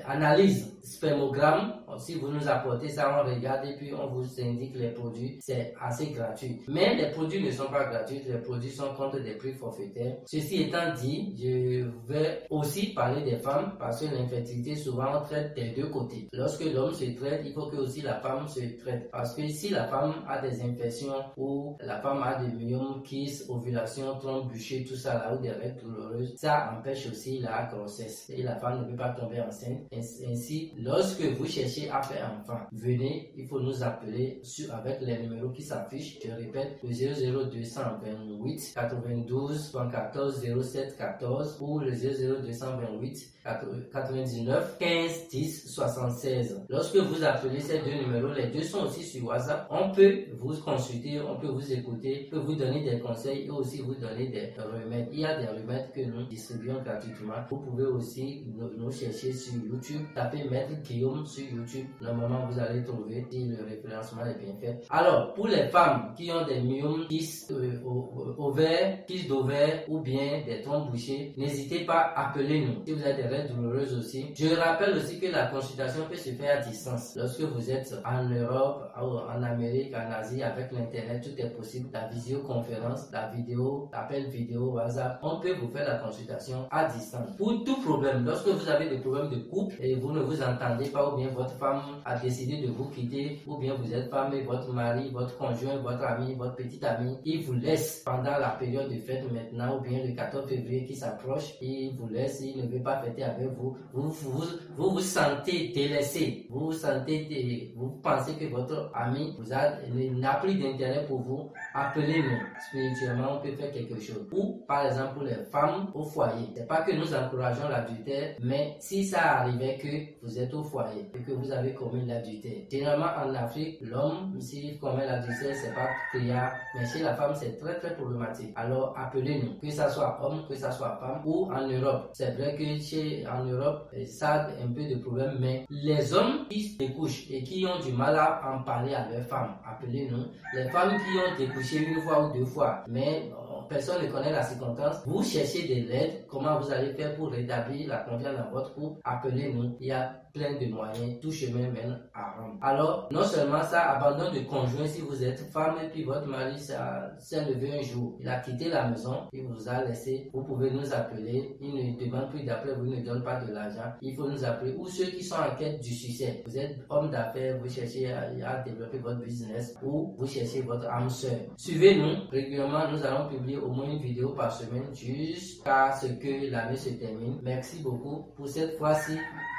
Analyse spermogramme, si vous nous apportez ça, on regarde et puis on vous indique les produits, c'est assez gratuit. Mais les produits ne sont pas gratuits, les produits sont contre des prix forfaitaires. Ceci étant dit, je vais aussi parler des femmes parce que l'infertilité souvent on traite des deux côtés. Lorsque l'homme se traite, il faut que aussi la femme se traite parce que si la femme a des infections ou la femme a des myomes, kysts, ovulation, trompe, bûcher, tout ça là ou des règles douloureuses, ça empêche aussi la grossesse et la femme ne peut pas tomber enceinte. Ainsi, lorsque vous cherchez à faire enfant, venez, il faut nous appeler avec les numéros qui s'affichent. Je répète, le 00228 92 74 07 14 ou le 00228 99 15 10 76. Lorsque vous appelez ces deux numéros, les deux sont aussi sur WhatsApp. On peut vous consulter, on peut vous écouter, on peut vous donner des conseils et aussi vous donner des remèdes. Il y a des remèdes que nous distribuons gratuitement. Vous pouvez aussi nous chercher sur YouTube. Tapez Maître Guillaume sur YouTube. Normalement, vous allez trouver si le référencement est bien fait. Alors, pour les femmes qui ont des myomes, kysts ovaires, kysts d'ovaires ou bien des trompes bouchées, n'hésitez pas à appeler nous. Si vous avez des règles douloureuses aussi. Je rappelle aussi que la consultation peut se faire à distance. Lorsque vous êtes en Europe, en Amérique, en Asie, avec l'internet, tout est possible. La visioconférence, la vidéo, l'appel vidéo, WhatsApp, on peut vous faire la consultation à distance. Pour tout problème, lorsque vous avez des problèmes de couple et vous ne vous entendez pas, ou bien votre femme a décidé de vous quitter, ou bien vous êtes femme et votre mari, votre conjoint, votre ami, votre petit ami, il vous laisse pendant la période de fête maintenant, ou bien le 14 février qui s'approche, il vous laisse, il ne veut pas fêter avec vous, vous sentez délaissé, vous pensez que votre ami n'a plus d'intérêt pour vous, appelez-nous. Spirituellement, on peut faire quelque chose. Ou, par exemple, pour les femmes au foyer. C'est pas que nous encourageons l'adultère, mais si ça arrivait que vous êtes au foyer et que vous avez commis l'adultère. Généralement, en Afrique, l'homme, s'il commet l'adultère, c'est pas criard, mais chez la femme, c'est très très problématique. Alors, appelez-nous. Que ça soit homme, que ça soit femme, ou en Europe. C'est vrai que en Europe, ça a un peu de problème, mais les hommes qui se découchent et qui ont du mal à en parler à leurs femmes, appelez-nous. Les femmes qui ont découché une fois ou deux fois, mais personne ne connaît la circonstance, vous cherchez de l'aide, comment vous allez faire pour rétablir la confiance dans votre couple, appelez-nous. Il y a plein de moyens, tout chemin mène à Rome. Alors, non seulement ça, abandon de conjoint si vous êtes femme et puis votre mari s'est levé un jour, il a quitté la maison, il vous a laissé, vous pouvez nous appeler, il ne demande plus d'après, vous ne donne pas de l'argent, il faut nous appeler. Ou ceux qui sont en quête du succès, vous êtes homme d'affaires, vous cherchez à développer votre business ou vous cherchez votre âme sœur. Suivez-nous régulièrement, nous allons publier au moins une vidéo par semaine jusqu'à ce que l'année se termine. Merci beaucoup pour cette fois-ci.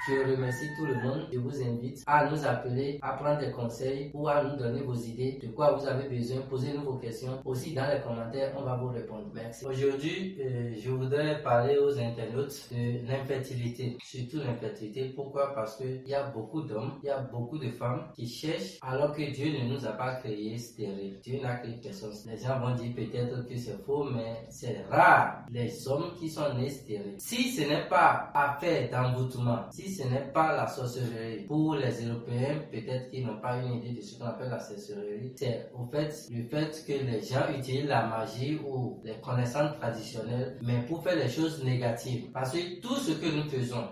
Je remercie tout le monde. Je vous invite à nous appeler, à prendre des conseils ou à nous donner vos idées de quoi vous avez besoin. Posez-nous vos questions. Aussi dans les commentaires, on va vous répondre. Merci. Aujourd'hui, je voudrais parler aux internautes de l'infertilité. Surtout l'infertilité. Pourquoi? Parce qu'il y a beaucoup d'hommes, il y a beaucoup de femmes qui cherchent alors que Dieu ne nous a pas créés stériles. Dieu n'a créé personne. Les gens vont dire peut-être que c'est faux, mais c'est rare les hommes qui sont nés stériles. Si ce n'est pas affaire d'envoûtement, si ce n'est pas la sorcellerie, pour les Européens, peut-être qu'ils n'ont pas une idée de ce qu'on appelle la sorcellerie, c'est au fait le fait que les gens utilisent la magie ou les connaissances traditionnelles, mais pour faire les choses négatives. Parce que tout ce que nous faisons,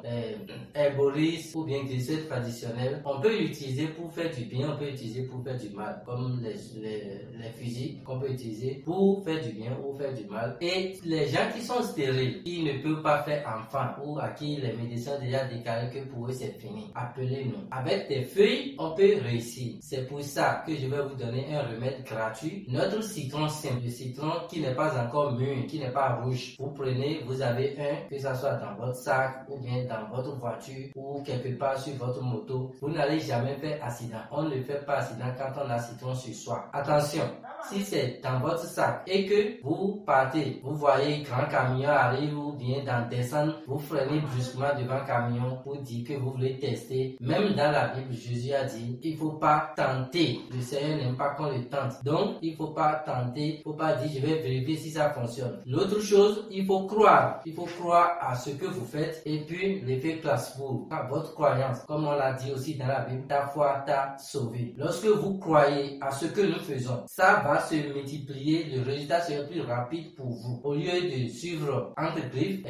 herborisme ou bien guérisseur traditionnel, on peut l'utiliser pour faire du bien, on peut l'utiliser pour faire du mal, comme les fusils qu'on peut utiliser pour faire du bien ou faire du mal. Et les gens qui sont stériles, qui ne peuvent pas faire enfant ou à qui les médecins ont déjà déclaré que pour eux c'est fini, appelez-nous. Avec des feuilles, on peut réussir. C'est pour ça que je vais vous donner un remède gratuit. Notre citron simple, le citron qui n'est pas encore mûr, qui n'est pas rouge. Vous prenez, vous avez un, que ça soit dans votre sac ou bien dans votre voiture ou quelque part sur votre moto. Vous n'allez jamais faire accident. On ne fait pas accident quand on a citron sur soi. Attention, si c'est dans votre sac et que vous partez, vous voyez grand camion arrive ou bien dans descendre, vous freinez brusquement devant le camion pour dire que vous voulez tester. Même dans la Bible, Jésus a dit, il ne faut pas tenter. Le Seigneur n'aime pas qu'on le tente. Donc, il ne faut pas tenter, il ne faut pas dire, je vais vérifier si ça fonctionne. L'autre chose, il faut croire. Il faut croire à ce que vous faites et puis l'effet placebo, à votre croyance. Comme on l'a dit aussi dans la Bible, ta foi t'a sauvé. Lorsque vous croyez à ce que nous faisons, ça va se multiplier, le résultat sera plus rapide pour vous. Au lieu de suivre entre griffes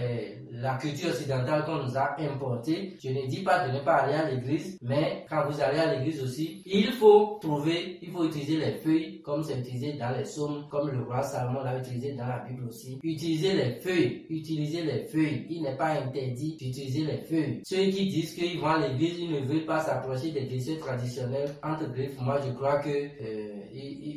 la culture occidentale qu'on nous a importée, je ne dis pas de ne pas aller à l'église, mais quand vous allez à l'église aussi, il faut utiliser les feuilles comme c'est utilisé dans les psaumes, comme le roi Salomon l'a utilisé dans la Bible aussi. Utilisez les feuilles, il n'est pas interdit d'utiliser les feuilles. Ceux qui disent qu'ils vont à l'église, ils ne veulent pas s'approcher des guérisseurs traditionnels, entre griffes, moi je crois que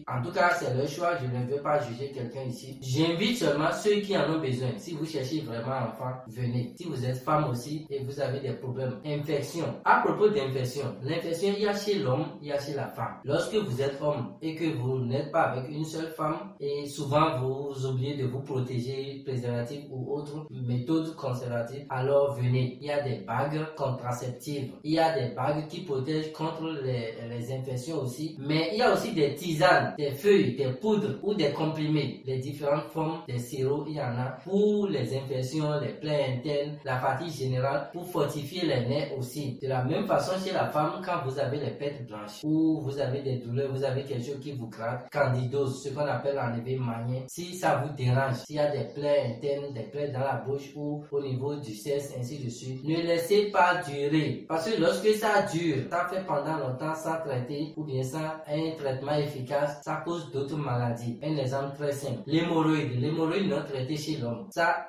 en tout cas c'est leur choix, je ne veux pas juger quelqu'un ici. J'invite seulement ceux qui en ont besoin. Si vous cherchez vraiment un enfant, venez. Si vous êtes femme aussi et vous avez des problèmes, infection. À propos d'infection, l'infection il y a chez l'homme, il y a chez la femme. Lorsque vous êtes homme et que vous n'êtes pas avec une seule femme et souvent vous oubliez de vous protéger, préservatifs ou autres méthodes conservatives, alors venez. Il y a des bagues contraceptives, il y a des bagues qui protègent contre les infections aussi, mais il y a aussi des tisanes, des feuilles, des poudres ou des comprimés, les différentes formes des sirops, il y en a pour les infections, les plaies internes, la fatigue générale, pour fortifier les nerfs aussi. De la même façon chez la femme, quand vous avez les pêtes blanches ou vous avez des douleurs, vous avez quelque chose qui vous gratte, candidose, ce qu'on appelle enlever manien, si ça vous dérange, s'il y a des plaies internes, des plaies dans la bouche ou au niveau du sexe, ainsi de suite, ne laissez pas durer, parce que lorsque ça dure, ça fait pendant longtemps sans traiter ou bien sans un traitement efficace, ça cause d'autres maladies. Un exemple très simple, l'hémorroïde non traité chez l'homme, ça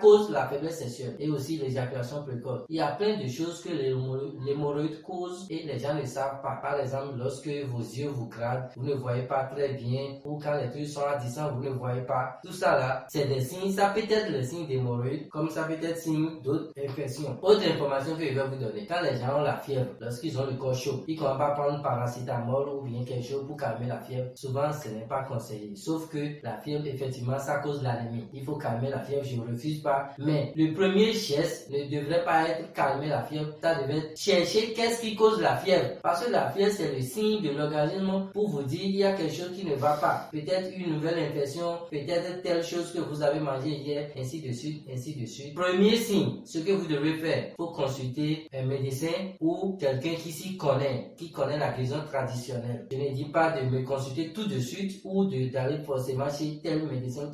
cause la faiblesse sexuelle et aussi l'éjaculation précoce. Il y a plein de choses que l'hémorroïde cause et les gens ne savent pas. Par exemple, lorsque vos yeux vous grattent, vous ne voyez pas très bien, ou quand les trucs sont à distance, vous ne voyez pas. Tout ça là, c'est des signes. Ça peut être le signe d'hémorroïde, comme ça peut être signe d'autres infections. Autre information que je vais vous donner, quand les gens ont la fièvre, lorsqu'ils ont le corps chaud, ils ne vont pas prendre paracétamol ou bien quelque chose pour calmer la fièvre. Souvent, ce n'est pas conseillé. Sauf que la fièvre, effectivement, ça cause l'anémie. Il faut calmer la fièvre, je ne refuse pas. Mais le premier geste ne devrait pas être calmer la fièvre. Ça devrait être chercher qu'est-ce qui cause la fièvre. Parce que la fièvre, c'est le signe de l'organisme pour vous dire il y a quelque chose qui ne va pas. Peut-être une nouvelle infection, peut-être telle chose que vous avez mangé hier, ainsi de suite, ainsi de suite. Premier signe, ce que vous devez faire, il faut consulter un médecin ou quelqu'un qui s'y connaît, qui connaît la guérison traditionnelle. Je ne dis pas de me consulter tout de suite ou de d'aller forcément chez tel médecin,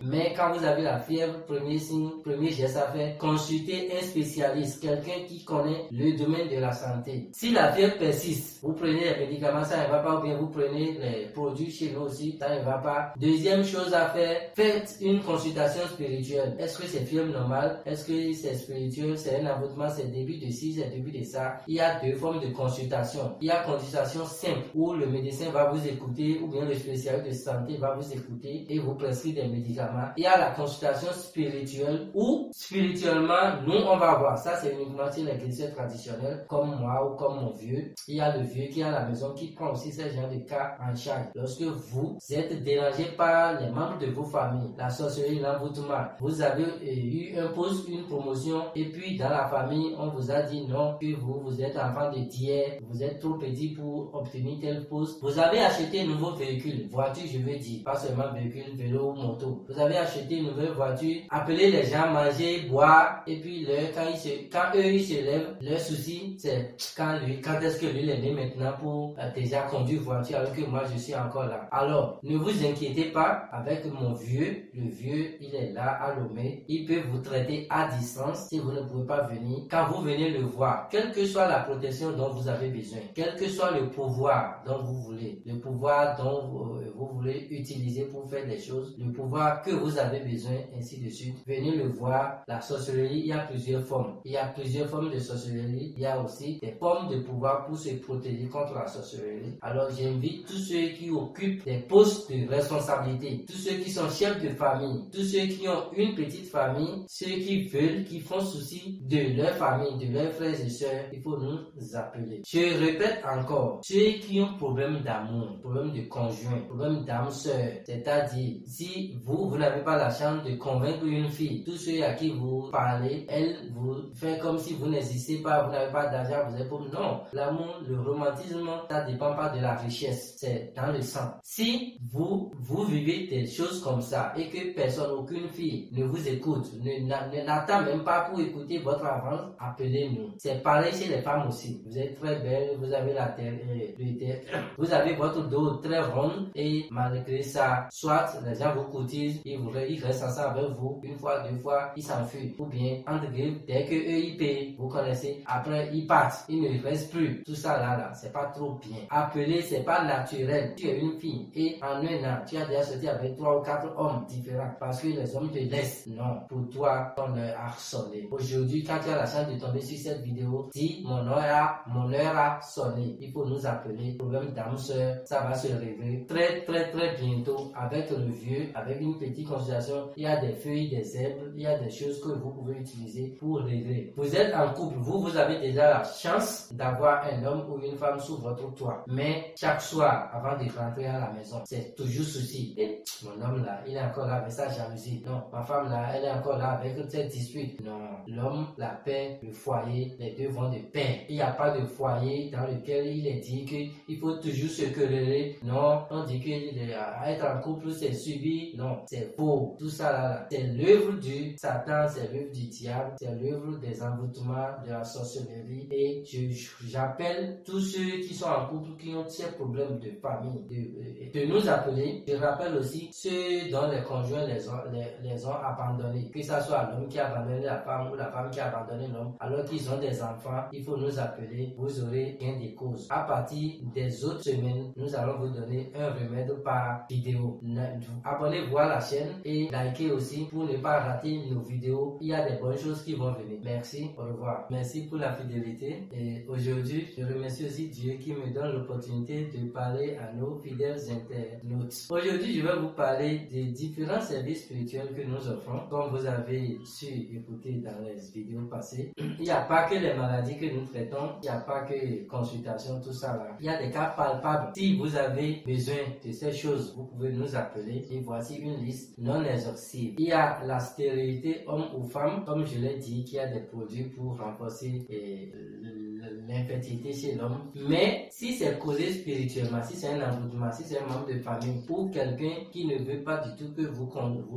mais quand vous avez la fièvre, premier signe, premier geste à faire, consultez un spécialiste, quelqu'un qui connaît le domaine de la santé. Si la fièvre persiste, vous prenez les médicaments, ça ne va pas, ou bien vous prenez les produits chez nous aussi, ça ne va pas. Deuxième chose à faire, faites une consultation spirituelle. Est-ce que c'est fièvre normale? Est-ce que c'est spirituel? C'est un avortement? C'est début de ci, c'est début de ça? Il y a deux formes de consultation. Il y a consultation simple où le médecin va vous écouter ou bien le spécialiste de santé va vous écouter et vous prescrire des médicaments. Il y a la consultation spirituelle où spirituellement, nous on va voir. Ça c'est uniquement chez les chrétiens traditionnels comme moi ou comme mon vieux. Il y a le vieux qui est à la maison qui prend aussi ce genre de cas en charge. Lorsque vous êtes dérangé par les membres de vos familles, la sorcellerie, l'envoûtement, vous avez eu un poste, une promotion et puis dans la famille on vous a dit non, que vous êtes enfant de tiers, vous êtes trop petit pour obtenir tel poste. Vous avez acheté un nouveau véhicule, voiture je veux dire, pas seulement véhicule, vélo, moto. Vous avez acheté une nouvelle voiture, appelez les gens manger, boire et puis quand eux ils se lèvent, leur souci c'est quand est-ce que lui il est né maintenant pour déjà conduire voiture alors que moi je suis encore là. Alors ne vous inquiétez pas avec mon vieux, le vieux il est là à Lomé, il peut vous traiter à distance si vous ne pouvez pas venir. Quand vous venez le voir, quelle que soit la protection dont vous avez besoin, quel que soit le pouvoir dont vous voulez, le pouvoir dont vous voulez utiliser pour faire des choses, le pouvoir que vous avez besoin, ainsi de suite, venez le voir. La sorcellerie, il y a plusieurs formes. Il y a plusieurs formes de sorcellerie. Il y a aussi des formes de pouvoir pour se protéger contre la sorcellerie. Alors j'invite tous ceux qui occupent des postes de responsabilité, tous ceux qui sont chefs de famille, tous ceux qui ont une petite famille, ceux qui veulent, qui font souci de leur famille, de leurs frères et sœurs, il faut nous appeler. Je répète encore, ceux qui ont problème d'amour, problème de conjoint, problème d'âme sœur, c'est-à-dire si vous n'avez pas la chance de convaincre une fille, tous ceux à qui vous parlez, elle vous fait comme si vous n'existez pas, vous n'avez pas d'argent, vous êtes pauvre. Non, l'amour, le romantisme, ça ne dépend pas de la richesse, c'est dans le sang. Si vous vivez des choses comme ça et que personne, aucune fille ne vous écoute, n'attend même pas pour écouter votre avance, appelez-nous. C'est pareil chez les femmes aussi. Vous êtes très belle, vous avez la tête, vous avez votre dos très rond et malgré ça, soit les gens vous cotisent, ils restent ensemble avec vous, une fois, deux fois, ils s'enfuient. Ou bien, entre guillemets, dès que eux ils payent, vous connaissez, après ils partent, ils ne restent plus. Tout ça là, c'est pas trop bien. Appeler, c'est pas naturel. Tu es une fille et en un an, tu as déjà sorti avec 3 ou 4 hommes différents parce que les hommes te laissent. Non, pour toi, on leur a sonné. Aujourd'hui, quand tu as la chance de tomber sur cette vidéo, dis mon heure a sonné. Il faut nous appeler. Problème d'âme sœur, ça va se régler très bientôt avec le vieux, avec une petite consultation. Il y a des feuilles, des herbes, il y a des choses que vous pouvez utiliser pour régler. Vous êtes en couple, vous avez déjà la chance d'avoir un homme ou une femme sous votre toit. Mais chaque soir, avant de rentrer à la maison, c'est toujours souci. Et mon homme là, il est encore là avec sa jalousie. Non, ma femme là, elle est encore là avec cette dispute. Non, l'homme, la paix, le foyer, les deux vont de pair. Il n'y a pas de foyer dans lequel il est dit qu'il faut toujours se quereller. Non, on dit qu'être en couple c'est subir. Non, c'est faux. Tout ça là, c'est l'œuvre du Satan, c'est l'œuvre du diable, c'est l'œuvre des envoûtements, de la sorcellerie. Et j'appelle tous ceux qui sont en couple, qui ont ces problèmes de famille, de nous appeler. Je rappelle aussi ceux dont les conjoints les ont abandonnés, que ce soit l'homme qui a abandonné la femme ou la femme qui a abandonné l'homme, alors qu'ils ont des enfants. Il faut nous appeler, vous aurez gain des causes. À partir des autres semaines, nous allons vous donner un remède par vidéo. Abonnez-vous à la chaîne et likez aussi pour ne pas rater nos vidéos. Il y a des bonnes choses qui vont venir. Merci, au revoir. Merci pour la fidélité. Et aujourd'hui, je remercie aussi Dieu qui me donne l'opportunité de parler à nos fidèles internautes. Aujourd'hui, je vais vous parler des différents services spirituels que nous offrons. Comme vous avez su écouter dans les vidéos passées, il n'y a pas que les maladies que nous traitons, il n'y a pas que les consultations, tout ça là. Il y a des cas palpables. Si vous avez besoin de ces choses, vous pouvez nous appeler et voici une liste non exhaustive. Il y a la stérilité homme ou femme, comme je l'ai dit, qui a des produits pour renforcer l'infertilité chez l'homme. Mais si c'est causé spirituellement, si c'est un envoûtement, si c'est un membre de famille ou quelqu'un qui ne veut pas du tout que vous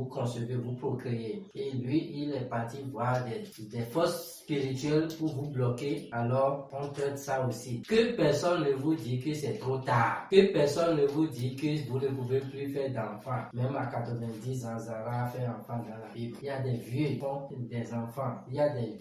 concevez, vous procréez, et lui il est parti voir des forces spirituel pour vous bloquer, alors on traite ça aussi. Que personne ne vous dit que c'est trop tard. Que personne ne vous dit que vous ne pouvez plus faire d'enfants. Même à 90 ans, Zara fait enfant dans la Bible. Il y a des vieux qui font des enfants. Il y a des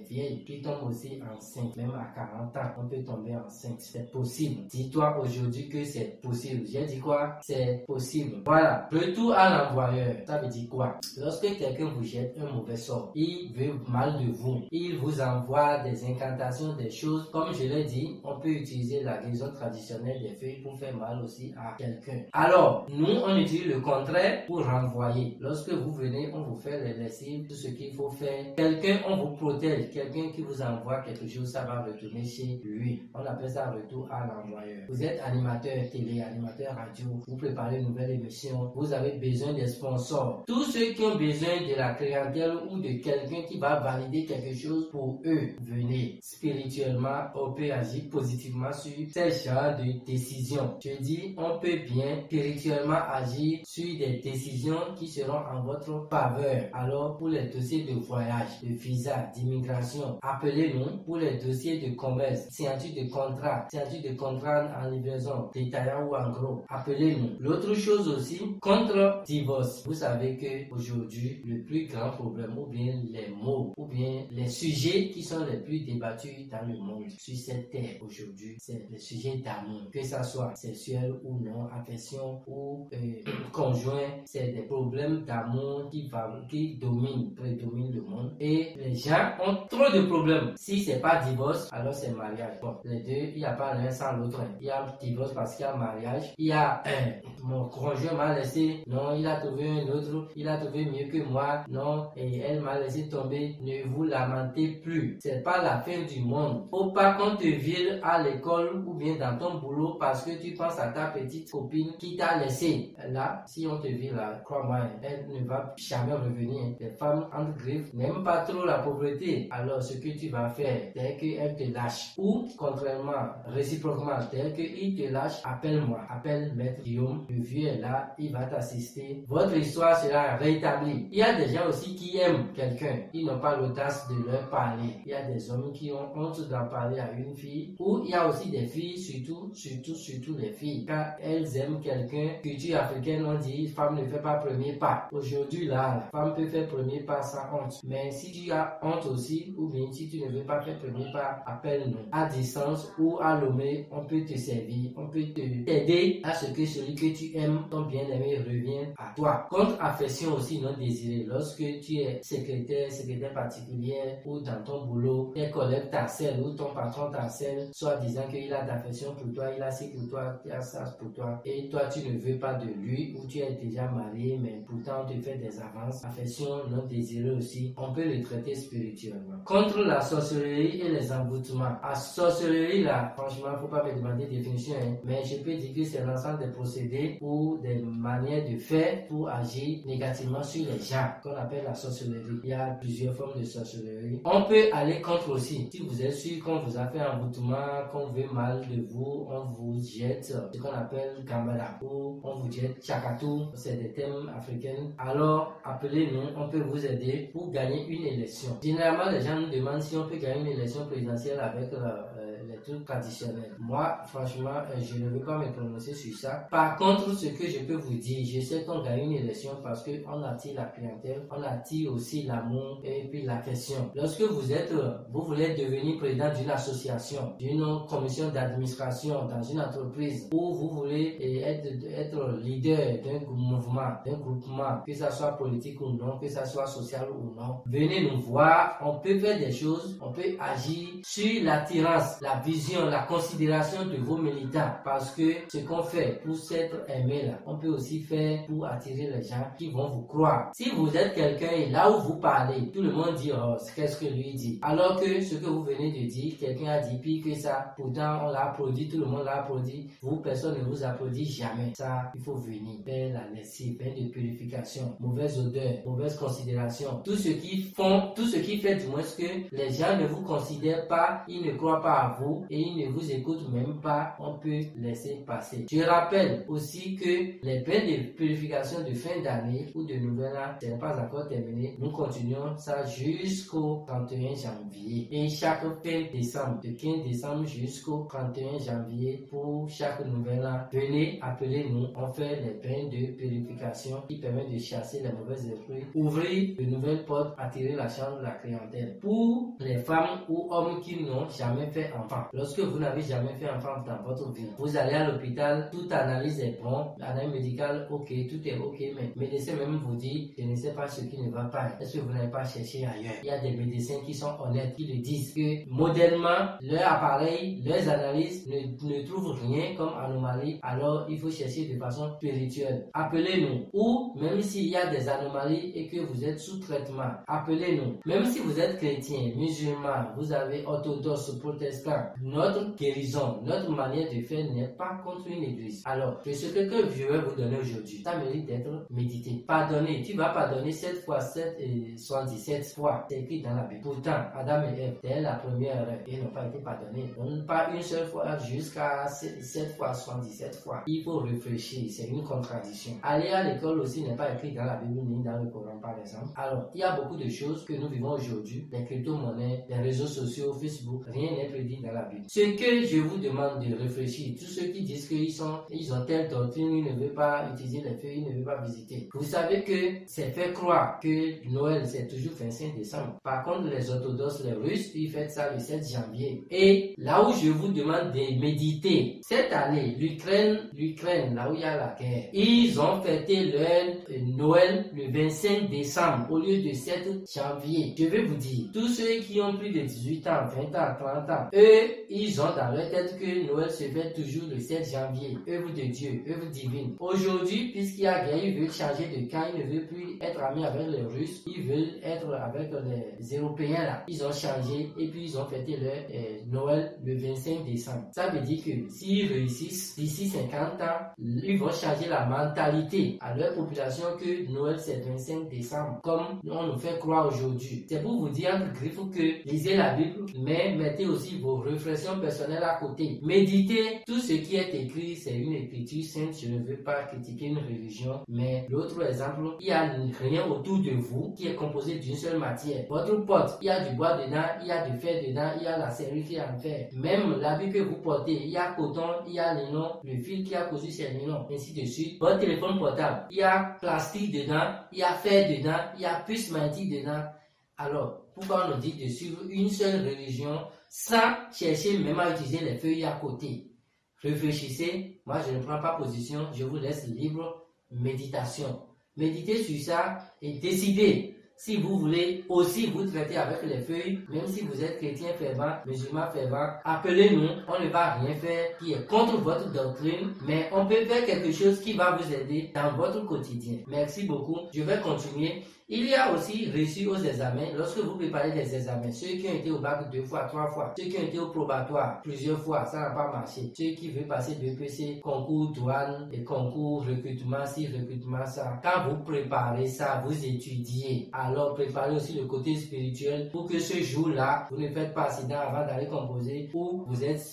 vieilles qui tombent aussi enceintes. Même à 40 ans, on peut tomber enceinte. C'est possible. Dis-toi aujourd'hui que c'est possible. J'ai dit quoi? C'est possible. Voilà. Retour à l'envoyeur. Ça veut dire quoi? Lorsque quelqu'un vous jette un mauvais sort, il veut mal de vous, il vous envoie des incantations, des choses. Comme je l'ai dit, on peut utiliser la guérison traditionnelle des feuilles pour faire mal aussi à quelqu'un. Alors, nous, on utilise le contraire pour renvoyer. Lorsque vous venez, on vous fait les lessives, tout ce qu'il faut faire. Quelqu'un, on vous protège. Quelqu'un qui vous envoie quelque chose, ça va retourner chez lui. On appelle ça retour à l'envoyeur. Vous êtes animateur télé, animateur radio, vous préparez une nouvelle émission, vous avez besoin des sponsors. Tous ceux qui ont besoin de la clientèle ou de quelqu'un qui va valider quelque chose pour eux, venez. Spirituellement, on peut agir positivement sur ces genres de décisions. Je dis, on peut bien spirituellement agir sur des décisions qui seront en votre faveur. Alors, pour les dossiers de voyage, de visa, d'immigration, appelez-nous. Pour les dossiers de commerce, signature de contrat en livraison, détaillant ou en gros, appelez-nous. L'autre chose aussi, contre divorce. Vous savez que aujourd'hui, le plus grand problème, ou bien les mots, ou bien les sujets qui sont les plus débattus dans le monde, sur cette terre aujourd'hui, c'est les sujets d'amour. Que ça soit sexuel ou non, affection ou conjoint, c'est des problèmes d'amour qui prédominent le monde. Et les gens ont trop de problèmes. Si c'est pas divorce, alors c'est mariage. Bon, les deux, il n'y a pas l'un sans l'autre. Il y a divorce parce qu'il y a mariage. Il y a mon conjoint m'a laissé, non, il a trouvé un autre, il a trouvé mieux que moi, non, et elle m'a laissé tomber. Ne vous lamentez plus. C'est pas la fin du monde. Faut pas qu'on te vire à l'école ou bien dans ton boulot parce que tu penses à ta petite copine qui t'a laissé. Là, si on te vire là, crois-moi, elle ne va jamais revenir. Les femmes entre griffes n'aiment pas trop la pauvreté. Alors, ce que tu vas faire, dès qu'elle te lâche, ou contrairement, réciproquement, dès qu'il te lâche, appelle-moi, appelle Maître Guillaume. Le vieux est là, il va t'assister. Votre histoire sera rétablie. Il y a des gens aussi qui aiment quelqu'un. Ils n'ont pas l'audace de leur parler. Il y a des hommes qui ont honte d'en parler à une fille. Ou il y a aussi des filles, surtout les filles. Quand elles aiment quelqu'un, culture africaine, on dit, femme ne fait pas premier pas. Aujourd'hui, là, la femme peut faire premier pas sans honte. Mais si tu as honte aussi, ou bien si tu ne veux pas faire premier pas, appelle-nous. À distance ou à Lomé, on peut te servir. On peut t'aider à ce que celui que tu aimes, ton bien-aimé, revienne à toi. Contre affection aussi non désirée. Lorsque tu es secrétaire particulière ou dans ton boulot, tes collègues t'harcèlent ou ton patron t'harcèle, soit disant qu'il a d'affection pour toi, il a ci pour toi, il a ça pour toi, et toi tu ne veux pas de lui ou tu es déjà marié, mais pourtant on te fait des avances. Affection non désirée aussi, on peut le traiter spirituellement. Contre la sorcellerie et les envoûtements. À sorcellerie là, franchement, faut pas me demander définition, hein, mais je peux dire que c'est l'ensemble des procédés ou des manières de faire pour agir négativement sur les gens, qu'on appelle la sorcellerie. Il y a plusieurs formes de sorcellerie. On peut aller contre aussi. Si vous êtes sûr qu'on vous a fait un envoûtement, qu'on veut mal de vous, on vous jette ce qu'on appelle Gambala ou on vous jette Chakatou, c'est des thèmes africains. Alors appelez-nous, on peut vous aider pour gagner une élection. Généralement, les gens nous demandent si on peut gagner une élection présidentielle avec les trucs traditionnels. Moi, franchement, je ne veux pas me prononcer sur ça. Par contre, ce que je peux vous dire, je sais qu'on gagne une élection parce qu'on attire la clientèle, on attire aussi l'amour et puis l'affection. Lorsque vous voulez devenir président d'une association, d'une commission d'administration dans une entreprise, ou vous voulez être leader d'un mouvement, d'un groupement, que ça soit politique ou non, que ça soit social ou non, venez nous voir. On peut faire des choses, on peut agir sur l'attirance, la vision, la considération de vos militants, parce que ce qu'on fait pour s'être aimé là, on peut aussi faire pour attirer les gens qui vont vous croire. Si vous êtes quelqu'un et là où vous parlez, tout le monde dit oh, qu'est-ce que lui dit, alors que ce que vous venez de dire, quelqu'un a dit pire que ça, pourtant on l'a applaudi, tout le monde l'a applaudi, vous, personne ne vous applaudit jamais. Ça, il faut venir faire la lessive, faire de purification, mauvaise odeur, mauvaise considération, tout ce qui fait du moins que les gens ne vous considèrent pas, ils ne croient pas à vous et il ne vous écoute même pas, on peut laisser passer. Je rappelle aussi que les bains de purification de fin d'année ou de nouvel an, ce n'est pas encore terminé. Nous continuons ça jusqu'au 31 janvier. Et chaque fin décembre, de 15 décembre jusqu'au 31 janvier, pour chaque nouvel an, venez appeler nous. On fait les bains de purification qui permettent de chasser les mauvais esprits, ouvrir de nouvelles portes, attirer la chance de la clientèle. Pour les femmes ou hommes qui n'ont jamais fait enfant, lorsque vous n'avez jamais fait enfant dans votre vie, vous allez à l'hôpital, toute analyse est bon, l'analyse médicale, ok, tout est ok, mais le médecin même vous dit, je ne sais pas ce qui ne va pas, est-ce que vous n'avez pas cherché ailleurs? Il y a des médecins qui sont honnêtes, qui le disent, que modèlement, leur appareil, leurs analyses ne trouvent rien comme anomalie, alors il faut chercher de façon spirituelle. Appelez-nous, ou même s'il y a des anomalies et que vous êtes sous traitement, appelez-nous. Même si vous êtes chrétien, musulman, vous avez orthodoxe, protestant, notre guérison, notre manière de faire n'est pas contre une église. Alors, ce que je vais vous donner aujourd'hui, ça mérite d'être médité. Pardonner, tu vas pardonner 7 fois 7 et 77 fois, c'est écrit dans la Bible. Pourtant, Adam et Ève, dès la première heure, ils n'ont pas été pardonnés. Donc, pas une seule fois jusqu'à 7 fois 77 fois. Il faut réfléchir, c'est une contradiction. Aller à l'école aussi n'est pas écrit dans la Bible ni dans le Coran, par exemple. Alors, il y a beaucoup de choses que nous vivons aujourd'hui, les crypto-monnaies, les réseaux sociaux, Facebook, rien n'est prédit dans la Bible. Ce que je vous demande de réfléchir, tous ceux qui disent qu'ils ont telle doctrine, ils ne veulent pas utiliser les feux, ils ne veulent pas visiter. Vous savez que c'est fait croire que Noël c'est toujours 25 décembre. Par contre, les orthodoxes, les Russes, ils fêtent ça le 7 janvier. Et là où je vous demande de méditer, cette année, l'Ukraine, là où il y a la guerre, ils ont fêté leur Noël le 25 décembre au lieu de 7 janvier. Je vais vous dire, tous ceux qui ont plus de 18 ans, 20 ans, 30 ans, eux, ils ont dans leur tête que Noël se fête toujours le 7 janvier. Œuvre de Dieu, œuvre divine. Aujourd'hui, puisqu'il y a guerre, ils veulent changer de camp, ils ne veulent plus être amis avec les Russes, ils veulent être avec les Européens là. Ils ont changé et puis ils ont fêté leur Noël le 25 décembre. Ça veut dire que s'ils réussissent d'ici 50 ans, ils vont changer la mentalité à leur population que Noël c'est 25 décembre, comme on nous fait croire aujourd'hui. C'est pour vous dire entre griffes que lisez la Bible, mais mettez aussi vos réflexions personnelles à côté. Méditez, tout ce qui est écrit, c'est une écriture sainte. Je ne veux pas critiquer une religion, mais l'autre exemple, il n'y a rien autour de vous qui est composé d'une seule matière. Votre porte, il y a du bois dedans, il y a du fer dedans, il y a la serrure qui est en fer. Même l'habit que vous portez, il y a coton, il y a nylon, le fil qui a cousu c'est nylon, ainsi de suite. Votre téléphone portable, il y a plastique dedans, il y a fer dedans, il y a puce magnétique dedans. Alors, pourquoi on nous dit de suivre une seule religion sans chercher même à utiliser les feuilles à côté? Réfléchissez, moi je ne prends pas position, je vous laisse libre méditation. Méditez sur ça et décidez si vous voulez aussi vous traiter avec les feuilles, même si vous êtes chrétien fervent, musulman fervent, appelez-nous, on ne va rien faire qui est contre votre doctrine, mais on peut faire quelque chose qui va vous aider dans votre quotidien. Merci beaucoup, je vais continuer. Il y a aussi reçu aux examens, lorsque vous préparez des examens, ceux qui ont été au bac 2 fois, 3 fois, ceux qui ont été au probatoire plusieurs fois, ça n'a pas marché. Ceux qui veulent passer BPC, concours douane et concours recrutement, si recrutement ça. Quand vous préparez ça, vous étudiez. Alors préparez aussi le côté spirituel pour que ce jour-là, vous ne faites pas accident avant d'aller composer ou vous êtes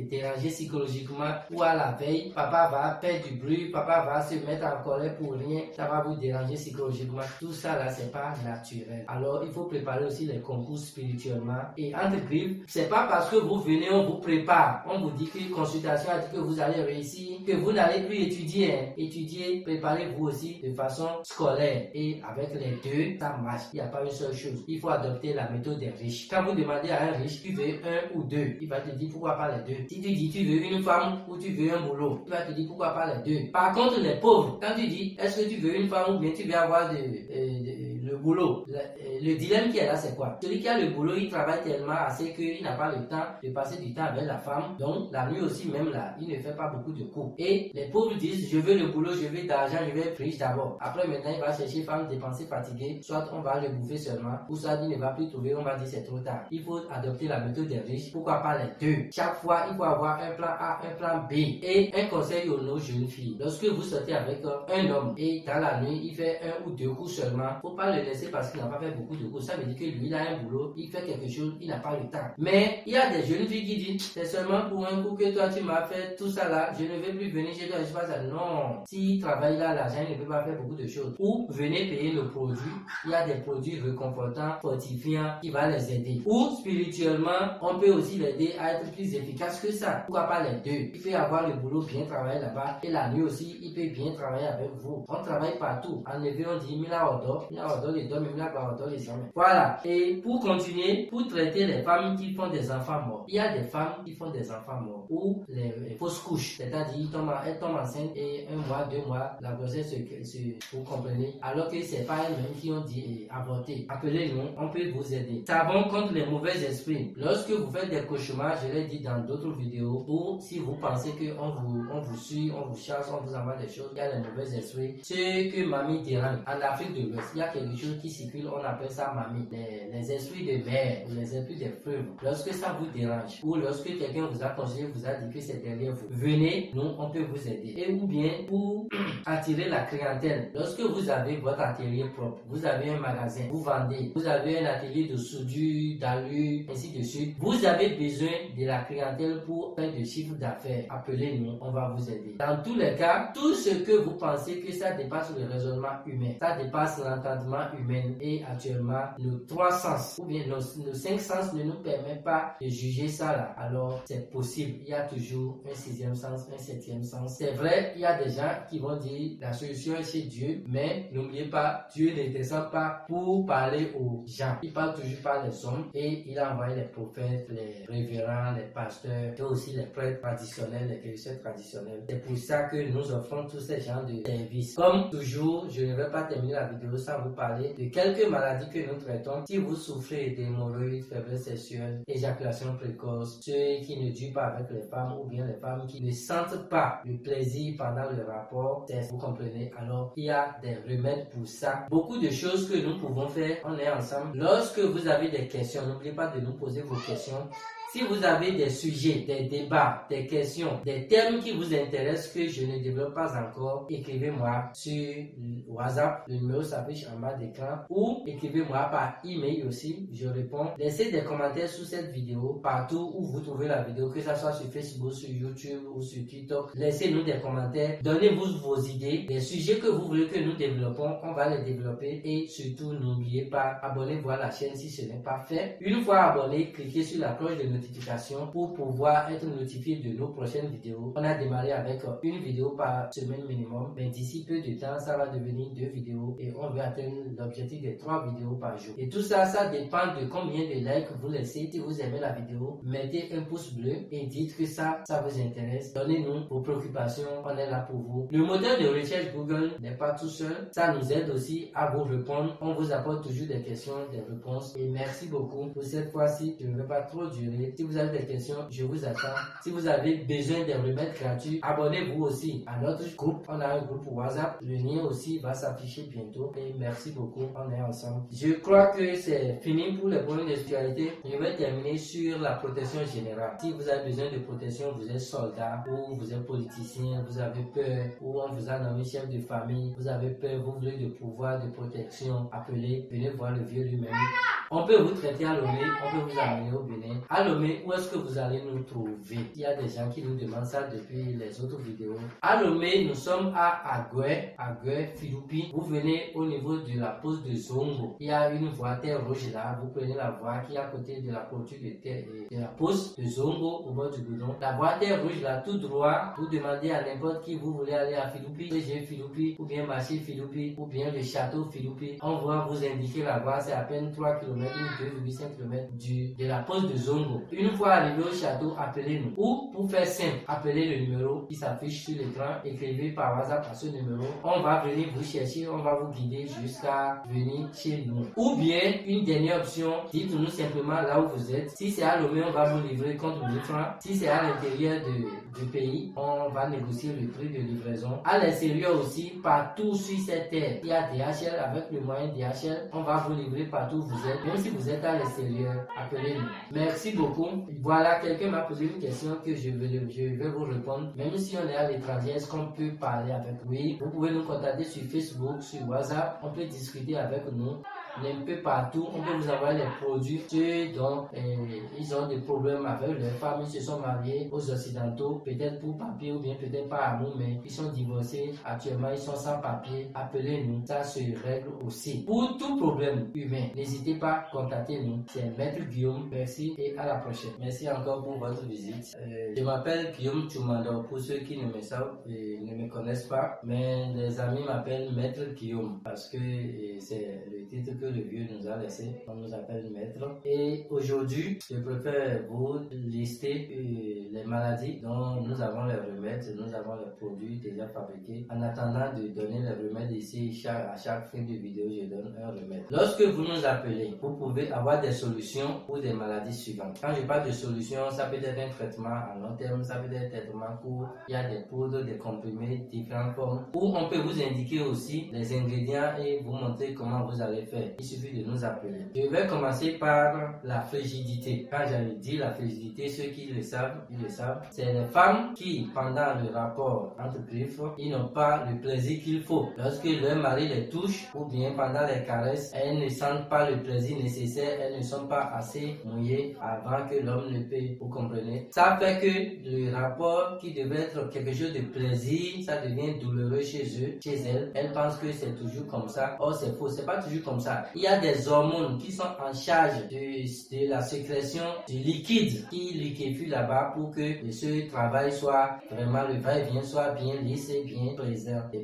dérangé psychologiquement ou à la veille, papa va faire du bruit, papa va se mettre en colère pour rien, ça va vous déranger psychologiquement. Tout ça là, c'est pas naturel. Alors, il faut préparer aussi les concours spirituellement. Et entre griffes, c'est pas parce que vous venez, on vous prépare. On vous dit que consultation a dit que vous allez réussir, que vous n'allez plus étudier. Hein. Étudier, préparez-vous aussi de façon scolaire. Et avec les deux, ça marche. Il n'y a pas une seule chose. Il faut adopter la méthode des riches. Quand vous demandez à un riche, tu veux un ou deux, il va te dire pourquoi pas les deux. Si tu dis tu veux une femme ou tu veux un boulot, il va te dire pourquoi pas les deux. Par contre, les pauvres, quand tu dis est-ce que tu veux une femme ou bien tu veux avoir le boulot, le dilemme qui est là, c'est quoi? Celui qui a le boulot, il travaille tellement assez qu'il n'a pas le temps de passer du temps avec la femme. Donc, la nuit aussi, même là, il ne fait pas beaucoup de coups. Et les pauvres disent, je veux le boulot, je veux de l'argent, je veux être riche d'abord. Après, maintenant, il va chercher femme dépensée, fatiguée. Soit on va le bouffer seulement, ou soit il ne va plus trouver, on va dire c'est trop tard. Il faut adopter la méthode des riches. Pourquoi pas les deux? Chaque fois, il faut avoir un plan A, un plan B. Et un conseil aux nos jeunes filles. Lorsque vous sortez avec un homme et dans la nuit, il fait un ou deux coups seulement, faut pas le laisser parce qu'il n'a pas fait beaucoup. beaucoup de cours. Ça veut dire que lui, il a un boulot, il fait quelque chose, il n'a pas le temps. Mais il y a des jeunes filles qui disent, c'est seulement pour un coup que toi tu m'as fait tout ça là, je ne vais plus venir chez toi, je sais pas ça. Non, s'il travaille là, l'argent, il ne peut pas faire beaucoup de choses. Ou venez payer nos produits, il y a des produits réconfortants, fortifiants, qui va les aider. Ou spirituellement, on peut aussi l'aider à être plus efficace que ça. Pourquoi pas les deux? Il peut avoir le boulot bien travailler là-bas et la nuit aussi, il peut bien travailler avec vous. On travaille partout. En effet, on dit Mila Odo, les deux, Mila Odo, les jamais. Voilà. Et pour continuer, pour traiter les femmes qui font des enfants morts, il y a des femmes qui font des enfants morts ou les fausses couches, c'est-à-dire elles tombent enceintes et 1 mois, 2 mois, la grossesse vous comprenez, alors que c'est pas elles-mêmes qui ont dit avorter. Appelez-nous, on peut vous aider. Savons contre les mauvais esprits. Lorsque vous faites des cauchemars, je l'ai dit dans d'autres vidéos, ou si vous pensez qu'on vous suit, on vous chasse, on vous envoie des choses, il y a les mauvais esprits. Ce que mamie dérange. En Afrique de l'Ouest, il y a quelque chose qui circule, on appelle ça mamie. Les esprits de mer, ou les esprits des fleuves. Lorsque ça vous dérange, ou lorsque quelqu'un vous a conseillé, vous a dit que c'est derrière vous, venez, nous, on peut vous aider. Et ou bien, pour attirer la clientèle, lorsque vous avez votre atelier propre, vous avez un magasin, vous vendez, vous avez un atelier de soudure, d'allure, ainsi de suite, vous avez besoin de la clientèle pour faire du chiffre d'affaires, appelez-nous, on va vous aider. Dans tous les cas, tout ce que vous pensez que ça dépasse le raisonnement humain, ça dépasse l'entendement humain, et actuellement, nos 3 sens, ou bien nos 5 sens ne nous permettent pas de juger ça là, alors c'est possible. Il y a toujours un 6e sens, un 7e sens. C'est vrai, il y a des gens qui vont dire la solution est chez Dieu, mais n'oubliez pas, Dieu ne descend pas pour parler aux gens. Il parle toujours par les hommes et il a envoyé les prophètes, les révérends, les pasteurs et aussi les prêtres traditionnels, les chrétiens traditionnels. C'est pour ça que nous offrons tous ces genres de services. Comme toujours, je ne vais pas terminer la vidéo sans vous parler de quelques maladies que nous traitons. Si vous souffrez d'hémorroïdes, faiblesse sexuelle, éjaculation précoce, ceux qui ne durent pas avec les femmes ou bien les femmes qui ne sentent pas le plaisir pendant le rapport, vous comprenez, alors il y a des remèdes pour ça. Beaucoup de choses que nous pouvons faire, on est ensemble. Lorsque vous avez des questions, n'oubliez pas de nous poser vos questions. Si vous avez des sujets, des débats, des questions, des thèmes qui vous intéressent que je ne développe pas encore, écrivez-moi sur WhatsApp, le numéro s'affiche en bas d'écran, ou écrivez-moi par email aussi, je réponds. Laissez des commentaires sous cette vidéo, partout où vous trouvez la vidéo, que ce soit sur Facebook, sur YouTube ou sur TikTok. Laissez-nous des commentaires, donnez-vous vos idées, des sujets que vous voulez que nous développons, on va les développer, et surtout n'oubliez pas, abonnez-vous à la chaîne si ce n'est pas fait. Une fois abonné, cliquez sur la cloche de notification pour pouvoir être notifié de nos prochaines vidéos. On a démarré avec une vidéo par semaine minimum, mais d'ici peu de temps, ça va devenir 2 vidéos et on veut atteindre l'objectif des 3 vidéos par jour. Et tout ça, ça dépend de combien de likes vous laissez. Si vous aimez la vidéo, mettez un pouce bleu et dites que ça vous intéresse. Donnez-nous vos préoccupations, on est là pour vous. Le moteur de recherche Google n'est pas tout seul, ça nous aide aussi à vous répondre. On vous apporte toujours des questions, des réponses, et merci beaucoup pour cette fois-ci. Je ne vais pas trop durer. Si vous avez des questions, je vous attends. Si vous avez besoin des remèdes gratuits, abonnez-vous aussi à notre groupe. On a un groupe WhatsApp. Le lien aussi va s'afficher bientôt. Et merci beaucoup. On est ensemble. Je crois que c'est fini pour les problèmes de spiritualité. Je vais terminer sur la protection générale. Si vous avez besoin de protection, vous êtes soldat ou vous êtes politicien, vous avez peur ou on vous a nommé chef de famille, vous avez peur, vous voulez de pouvoir de protection, appelez, venez voir le vieux lui-même. On peut vous traiter à Lomé, on peut vous amener au Bénin. À Lomé, où est-ce que vous allez nous trouver? Il y a des gens qui nous demandent ça depuis les autres vidéos. À Lomé, nous sommes à Agué, Filoupi. Vous venez au niveau de la pose de Zongo. Il y a une voie terre rouge là. Vous prenez la voie qui est à côté de la clôture de la pose de Zongo au bord du goudron. La voie terre rouge là, tout droit. Vous demandez à n'importe qui vous voulez aller à Filoupi, CG Filoupi, ou bien marché Filoupi, ou bien le château Filoupi. On va vous indiquer la voie. C'est à peine 3 km ou 2,5 km de la pose de Zongo. Une fois arrivé au château, appelez-nous. Ou pour faire simple, appelez le numéro qui s'affiche sur l'écran, écrivez par WhatsApp à ce numéro. On va venir vous chercher, on va vous guider jusqu'à venir chez nous. Ou bien, une dernière option, dites-nous simplement là où vous êtes. Si c'est à Lomé, on va vous livrer contre 1000 francs. Si c'est à l'intérieur du pays, on va négocier le prix de livraison. À l'extérieur aussi, partout sur cette terre, il y a DHL. Avec le moyen DHL, on va vous livrer partout où vous êtes. Même si vous êtes à l'extérieur, appelez-nous. Merci beaucoup. Voilà, quelqu'un m'a posé une question que je vais vous répondre. Même si on est à l'étranger, est-ce qu'on peut parler avec vous? Oui, vous pouvez nous contacter sur Facebook, sur WhatsApp. On peut discuter avec nous. un peu partout. On peut vous envoyer les produits. Ceux dont ils ont des problèmes avec leur femme, ils se sont mariés aux Occidentaux, peut-être pour papier ou bien peut-être pas amour, mais ils sont divorcés. Actuellement, ils sont sans papier. Appelez-nous, ça se règle aussi. Pour tout problème humain, n'hésitez pas à contacter nous. C'est Maître Guillaume. Merci et à la prochaine. Merci encore pour votre visite. Je m'appelle Guillaume Tchoumando. Pour ceux qui ne me savent et ne me connaissent pas, mais les amis m'appellent Maître Guillaume parce que c'est le titre que le vieux nous a laissé. On nous appelle Maître. Et aujourd'hui, je préfère vous lister les maladies dont nous avons les remèdes, nous avons les produits déjà fabriqués. En attendant de donner les remèdes ici, à chaque fin de vidéo, je donne un remède. Lorsque vous nous appelez, vous pouvez avoir des solutions pour des maladies suivantes. Quand je parle de solutions, ça peut être un traitement à long terme, ça peut être un traitement court. Il y a des poudres, des comprimés, différentes formes. Ou on peut vous indiquer aussi les ingrédients et vous montrer comment vous allez faire. Il suffit de nous appeler. Je vais commencer par la frigidité. Quand j'avais dit la frigidité, ceux qui le savent, ils le savent. C'est les femmes qui, pendant le rapport entre griffes, ils n'ont pas le plaisir qu'il faut. Lorsque leur mari les touche, ou bien pendant les caresses, elles ne sentent pas le plaisir nécessaire, elles ne sont pas assez mouillées avant que l'homme ne paie. Vous comprenez? Ça fait que le rapport qui devait être quelque chose de plaisir, ça devient douloureux chez eux, chez elles. Elles pensent que c'est toujours comme ça. Or, c'est faux, c'est pas toujours comme ça. Il y a des hormones qui sont en charge de la sécrétion du liquide qui liquéfie là-bas pour que ce travail soit vraiment, le va-et-vient soit bien lisse et bien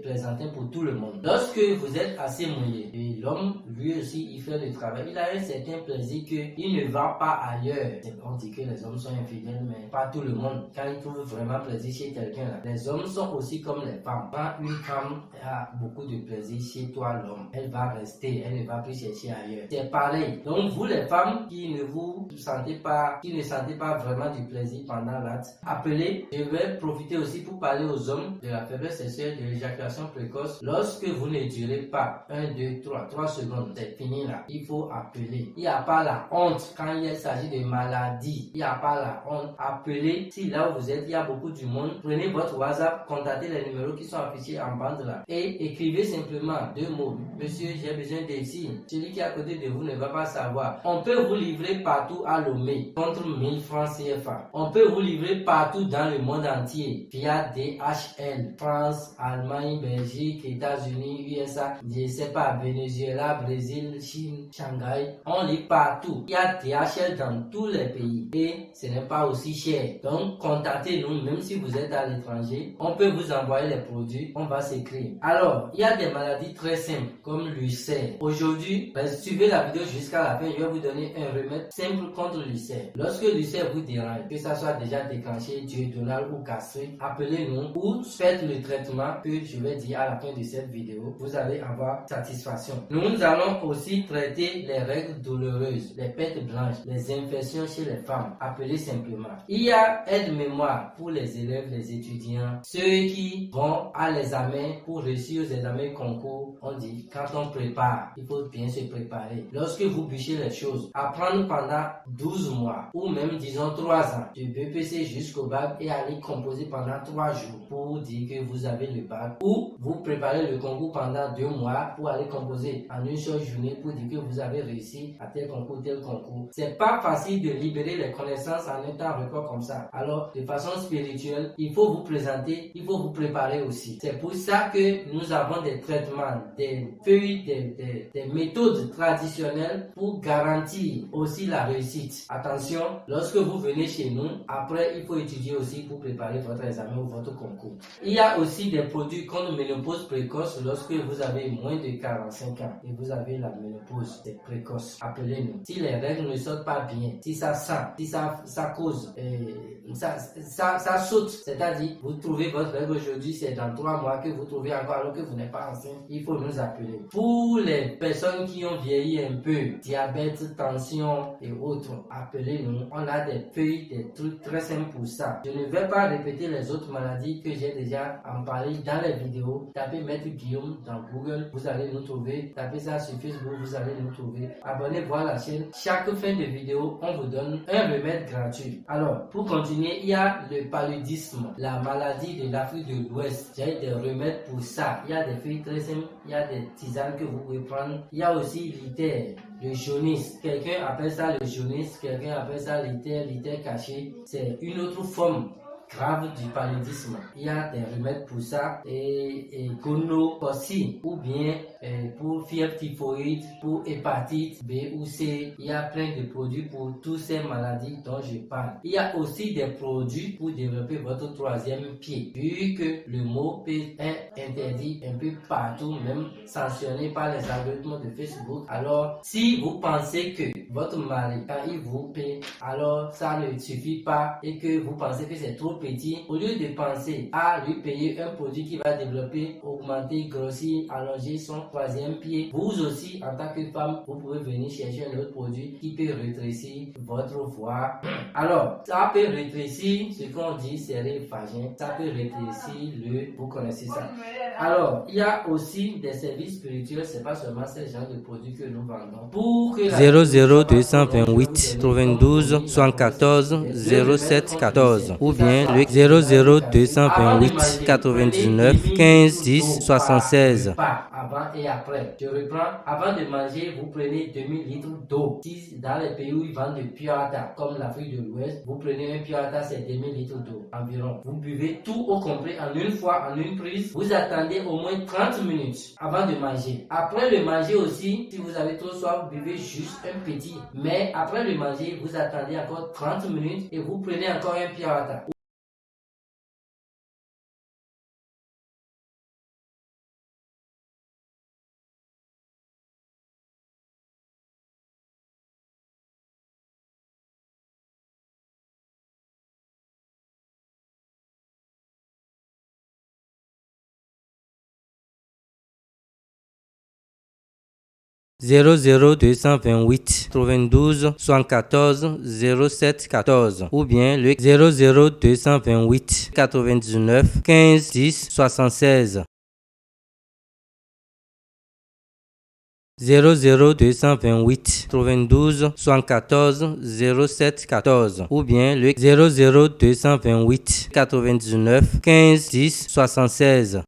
présenté pour tout le monde. Lorsque vous êtes assez mouillé, et l'homme, lui aussi, il fait le travail, il a un certain plaisir qu'il ne va pas ailleurs. On dit que les hommes sont infidèles, mais pas tout le monde. Quand ils trouvent vraiment plaisir chez quelqu'un, les hommes sont aussi comme les femmes. Quand une femme a beaucoup de plaisir chez toi, l'homme, elle va rester, elle ne va plus chercher ailleurs. C'est pareil. Donc vous les femmes qui ne sentez pas vraiment du plaisir pendant l'acte, appelez. Je vais profiter aussi pour parler aux hommes de la faiblesse sexuelle, de l'éjaculation précoce. Lorsque vous ne durez pas 1, 2, 3 secondes, c'est fini là. Il faut appeler. Il n'y a pas la honte quand il s'agit de maladie. Il n'y a pas la honte. Appelez. Si là où vous êtes, il y a beaucoup du monde, prenez votre WhatsApp, contactez les numéros qui sont affichés en bande là et écrivez simplement 2 mots. Monsieur, j'ai besoin des signes. Celui qui est à côté de vous ne va pas savoir. On peut vous livrer partout à Lomé contre 1000 francs CFA. On peut vous livrer partout dans le monde entier via DHL, France, Allemagne, Belgique, États-Unis, USA, je sais pas, Venezuela, Brésil, Chine, Shanghai. On livre partout. Il y a DHL dans tous les pays et ce n'est pas aussi cher. Donc, contactez-nous même si vous êtes à l'étranger. On peut vous envoyer les produits. On va s'écrire. Alors, il y a des maladies très simples comme l'ulcère. Aujourd'hui, suivez la vidéo jusqu'à la fin. Je vais vous donner un remède simple contre l'ulcère. Lorsque l'ulcère vous dérange, que ça soit déjà déclenché, duodénal ou gastrique, appelez-nous ou faites le traitement que je vais dire à la fin de cette vidéo. Vous allez avoir satisfaction. Nous allons aussi traiter les règles douloureuses, les pertes blanches, les infections chez les femmes. Appelez simplement. Il y a aide-mémoire pour les élèves, les étudiants, ceux qui vont à l'examen pour réussir aux examens concours. On dit quand on prépare, il faut bien se préparer. Lorsque vous bûchez les choses, apprendre pendant 12 mois ou même disons 3 ans du BPC jusqu'au bac et aller composer pendant 3 jours pour dire que vous avez le bac, ou vous préparez le concours pendant 2 mois pour aller composer en une seule journée pour dire que vous avez réussi à tel concours, tel concours. C'est pas facile de libérer les connaissances en un temps record comme ça. Alors, de façon spirituelle, il faut vous présenter, il faut vous préparer aussi. C'est pour ça que nous avons des traitements, des feuilles, des méthodes traditionnelles pour garantir aussi la réussite. Attention, lorsque vous venez chez nous, après, il faut étudier aussi pour préparer votre examen ou votre concours. Il y a aussi des produits contre ménopause précoce lorsque vous avez moins de 45 ans et vous avez la ménopause, c'est précoce. Appelez-nous. Si les règles ne sortent pas bien, si ça sent, si ça cause, ça saute, c'est-à-dire vous trouvez votre règle aujourd'hui, c'est dans 3 mois que vous trouvez encore alors que vous n'êtes pas enceinte, il faut nous appeler. Pour les personnes qui ont vieilli un peu, diabète, tension et autres, appelez-nous. On a des feuilles, des trucs très simples pour ça. Je ne vais pas répéter les autres maladies que j'ai déjà en parlé dans les vidéos. Tapez Maître Guillaume dans Google, vous allez nous trouver. Tapez ça sur Facebook, vous allez nous trouver. Abonnez-vous à la chaîne. Chaque fin de vidéo, on vous donne un remède gratuit. Alors, pour continuer, il y a le paludisme, la maladie de l'Afrique de l'Ouest. J'ai des remèdes pour ça. Il y a des feuilles très simples, il y a des tisanes que vous pouvez prendre. Il y a aussi l'ITER, le jaunisse. Quelqu'un appelle ça le jaunisse, quelqu'un appelle ça l'ITER caché. C'est une autre forme grave du paludisme. Il y a des remèdes pour ça et gonococcie ou bien pour fièvre typhoïde, pour hépatite B ou C. Il y a plein de produits pour toutes ces maladies dont je parle. Il y a aussi des produits pour développer votre troisième pied. Vu que le mot est interdit un peu partout, même sanctionné par les algorithmes de Facebook, alors si vous pensez que votre mari, quand il vous paie, alors ça ne suffit pas et que vous pensez que c'est trop petit, au lieu de penser à lui payer un produit qui va développer, augmenter, grossir, allonger son troisième pied, vous aussi, en tant que femme, vous pouvez venir chercher un autre produit qui peut rétrécir votre voie. Alors, ça peut rétrécir, ce qu'on dit, c'est le vagin, ça peut rétrécir vous connaissez ça. Alors, il y a aussi des services spirituels, c'est pas seulement ce genre de produits que nous vendons. Pour que 00228 92 74 07 14 ou bien le 00228 99 15 10 76. Avant et après. Je reprends. Avant de manger, vous prenez 2000 litres d'eau. Si dans les pays où ils vendent du Piata, comme l'Afrique de l'Ouest, vous prenez un Piata, c'est 2000 litres d'eau environ. Vous buvez tout au complet en une fois, en une prise. Vous attendez au moins 30 minutes avant de manger. Après le manger aussi, si vous avez trop soif, vous buvez juste un petit. Mais après le manger, vous attendez encore 30 minutes et vous prenez encore un Piata. 00228 92 74 07 14 ou bien le 00228 99 15 10 76. 00228 92 74 07 14 ou bien le 00228 99 15 10 76.